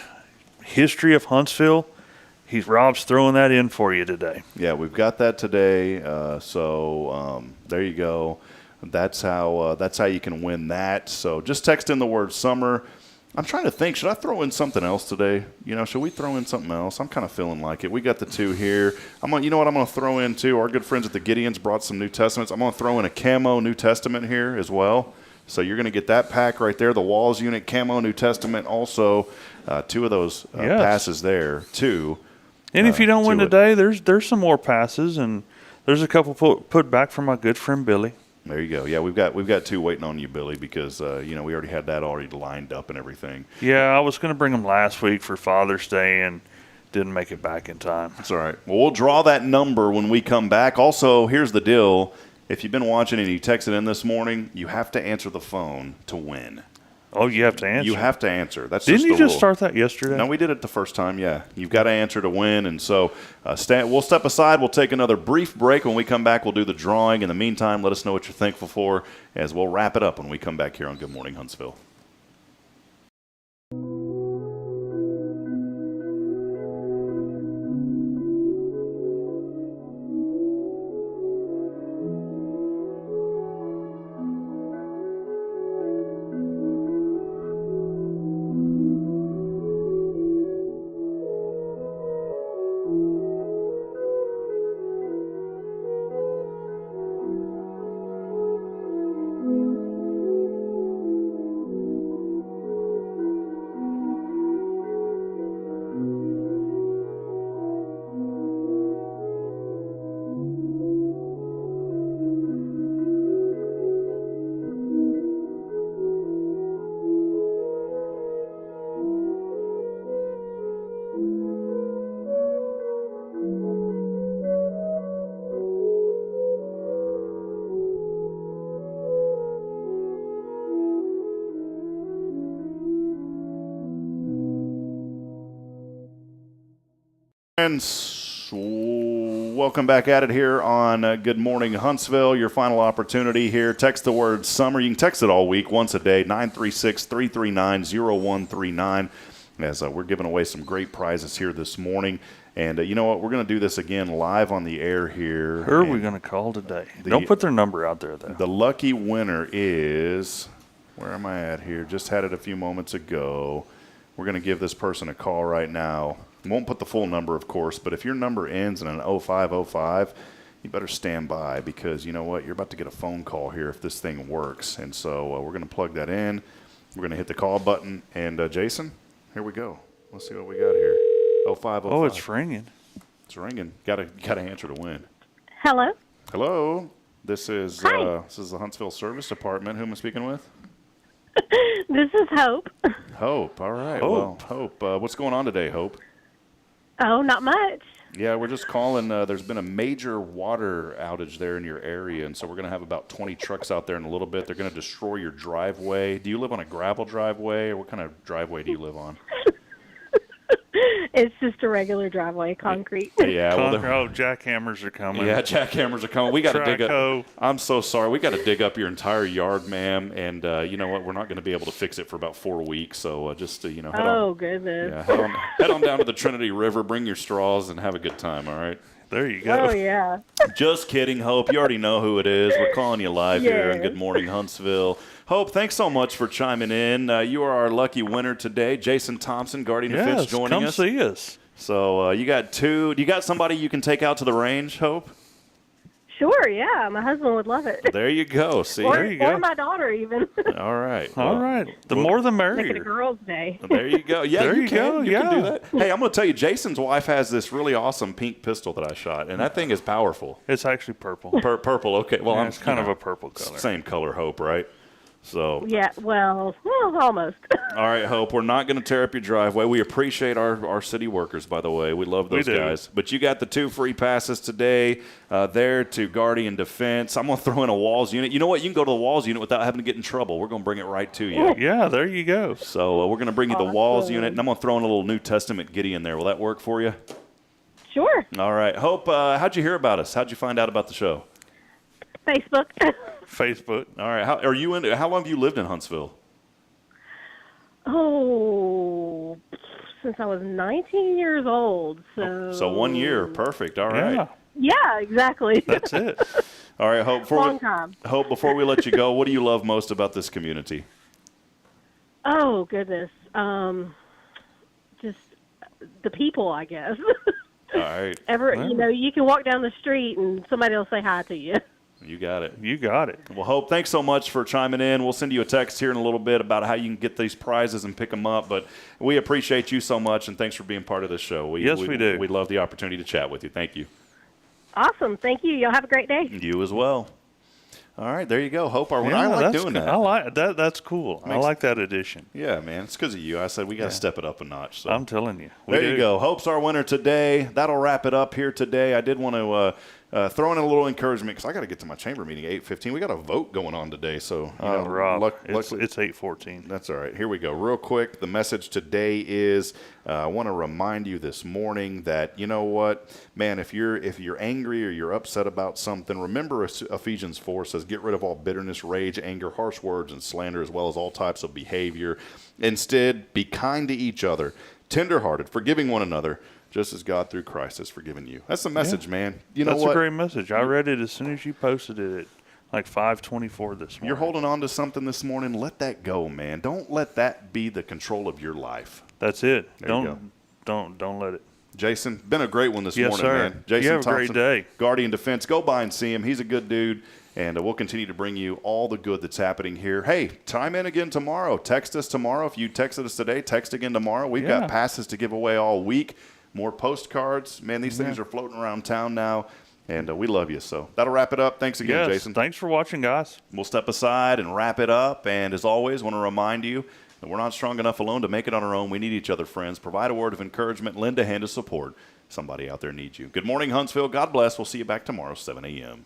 history of Huntsville, Rob's throwing that in for you today. Yeah, we've got that today. So there you go. That's how you can win that. So just text in the word summer. I'm trying to think. Should I throw in something else today? Should we throw in something else? I'm kind of feeling like it. We got the 2 here. You know what I'm going to throw in too? Our good friends at the Gideons brought some New Testaments. I'm going to throw in a camo New Testament here as well. So you're going to get that pack right there, the Walls unit, camo New Testament. Also, 2 of those passes there too. And if you don't win today, there's some more passes, and there's a couple put back from my good friend Billy. There you go. Yeah, we've got 2 waiting on you, Billy, because we already had that already lined up and everything. Yeah, I was going to bring them last week for Father's Day and didn't make it back in time. That's all right. Well, we'll draw that number when we come back. Also, here's the deal. If you've been watching and you texted in this morning, you have to answer the phone to win. Oh, you have to answer? You have to answer. That's Didn't just you the just rule. start that yesterday? No, we did it the first time, yeah. You've got to answer to win. And so we'll step aside. We'll take another brief break. When we come back, we'll do the drawing. In the meantime, let us know what you're thankful for as we'll wrap it up when we come back here on Good Morning Huntsville. Friends, welcome back at it here on Good Morning Huntsville. Your final opportunity here. Text the word summer. You can text it all week, once a day, 936-339-0139. As we're giving away some great prizes here this morning. And you know what? We're going to do this again live on the air here. Who are we going to call today? Don't put their number out there, though. The lucky winner is, where am I at here? Just had it a few moments ago. We're going to give this person a call right now. Won't put the full number, of course, but if your number ends in an 0505, you better stand by because you know what? You're about to get a phone call here if this thing works. And so we're going to plug that in. We're going to hit the call button. And, Jason, here we go. Let's see what we got here. 0505. Oh, it's ringing. It's ringing. Got to answer to win. Hello. Hello. This is the Huntsville Service Department. Who am I speaking with? This is Hope. Hope. All right. Hope. Well, Hope. What's going on today, Hope? Oh, not much. Yeah, we're just calling. There's been a major water outage there in your area, and so we're going to have about 20 trucks out there in a little bit. They're going to destroy your driveway. Do you live on a gravel driveway, or what kind of driveway do you live on? It's just a regular driveway, concrete. Yeah, well, jackhammers are coming. yeah, jackhammers are coming. We got to dig Traco. up. I'm so sorry. We got to dig up your entire yard, ma'am. And you know what? We're not going to be able to fix it for about 4 weeks. So just head on. Goodness. Yeah, head on down to the Trinity River. Bring your straws and have a good time. All right. There you go. Oh, yeah. Just kidding, Hope. You already know who it is. We're calling you live here on Yes. Good Morning Huntsville. Hope, thanks so much for chiming in. You are our lucky winner today. Jason Thompson, Guardian Defense, joining come us. see us. So you got two. Do you got somebody you can take out to the range, Hope? Sure, yeah. My husband would love it. There you go. See, or, there you go. or my daughter, even. all right. All right. The more the Make it a merrier. girl's day. There you go. Yeah, There you you can. go, You can do yeah. that. Hey, I'm going to tell you, Jason's wife has this really awesome pink pistol that I shot, and that thing is powerful. It's actually purple. Purple. Okay. Well, Yeah, I'm it's kind of a purple color. Same color, Hope, right? So, Yeah, well, almost. all right, Hope, we're not going to tear up your driveway. We appreciate our city workers, by the way. We love those We do. guys. But you got the 2 free passes today there to Guardian Defense. I'm going to throw in a Walls unit. You know what? You can go to the Walls unit without having to get in trouble. We're going to bring it right to you. Yeah, there you go. So we're going to bring you the Walls unit, and I'm going to throw in a little New Testament Gideon there. Will that work for you? Sure. All right. Hope, how'd you hear about us? How'd you find out about the show? Facebook. Facebook. All right. How long have you lived in Huntsville? Oh, since I was 19 years old. So 1 year. Perfect. All right. Yeah, Yeah, exactly. that's it. All right, Hope. Long time. Hope, before we let you go, what do you love most about this community? Oh, goodness. Just the people, I guess. All right. You can walk down the street and somebody will say hi to you. You got it. You got it. Well, Hope, thanks so much for chiming in. We'll send you a text here in a little bit about how you can get these prizes and pick them up. But we appreciate you so much, and thanks for being part of this show. Yes, we do. We love the opportunity to chat with you. Thank you. Awesome. Thank you. Y'all have a great day. You as well. All right, there you go. Hope, I Yeah, like that's doing good. that. I like that. That's cool. I Makes- like that addition. Yeah, man. It's because of you. I said we got to step it up a notch. So. I'm telling you. We There you do. go. Hope's our winner today. That'll wrap it up here today. I did want to throw in a little encouragement because I got to get to my chamber meeting at 8:15. We got a vote going on today, so Rob, luckily, it's 8:14. that's all right. Here we go. Real quick, the message today is I want to remind you this morning that, you know what, man, if you're angry or you're upset about something, remember Ephesians 4 says, get rid of all bitterness, rage, anger, harsh words, and slander, as well as all types of behavior. Instead, be kind to each other, tenderhearted, forgiving one another, just as God through Christ has forgiven you. That's the message, man. You know That's what? a great message. I read it as soon as you posted it at like 5:24 this morning. You're holding on to something this morning. Let that go, man. Don't let that be the control of your life. That's it. There you Don't let it. Jason, been a great one this Yes, morning, sir. man. Jason You have a Thompson, great day. Guardian Defense. Go by and see him. He's a good dude, and we'll continue to bring you all the good that's happening here. Hey, chime in again tomorrow. Text us tomorrow. If you texted us today, text again tomorrow. We've got passes to give away all week. More postcards. Man, these things are floating around town now, and we love you. So that'll wrap it up. Thanks again, Yes. Jason. Thanks for watching, guys. We'll step aside and wrap it up. And as always, want to remind you that we're not strong enough alone to make it on our own. We need each other, friends. Provide a word of encouragement. Lend a hand of support. Somebody out there needs you. Good morning, Huntsville. God bless. We'll see you back tomorrow, 7 a.m.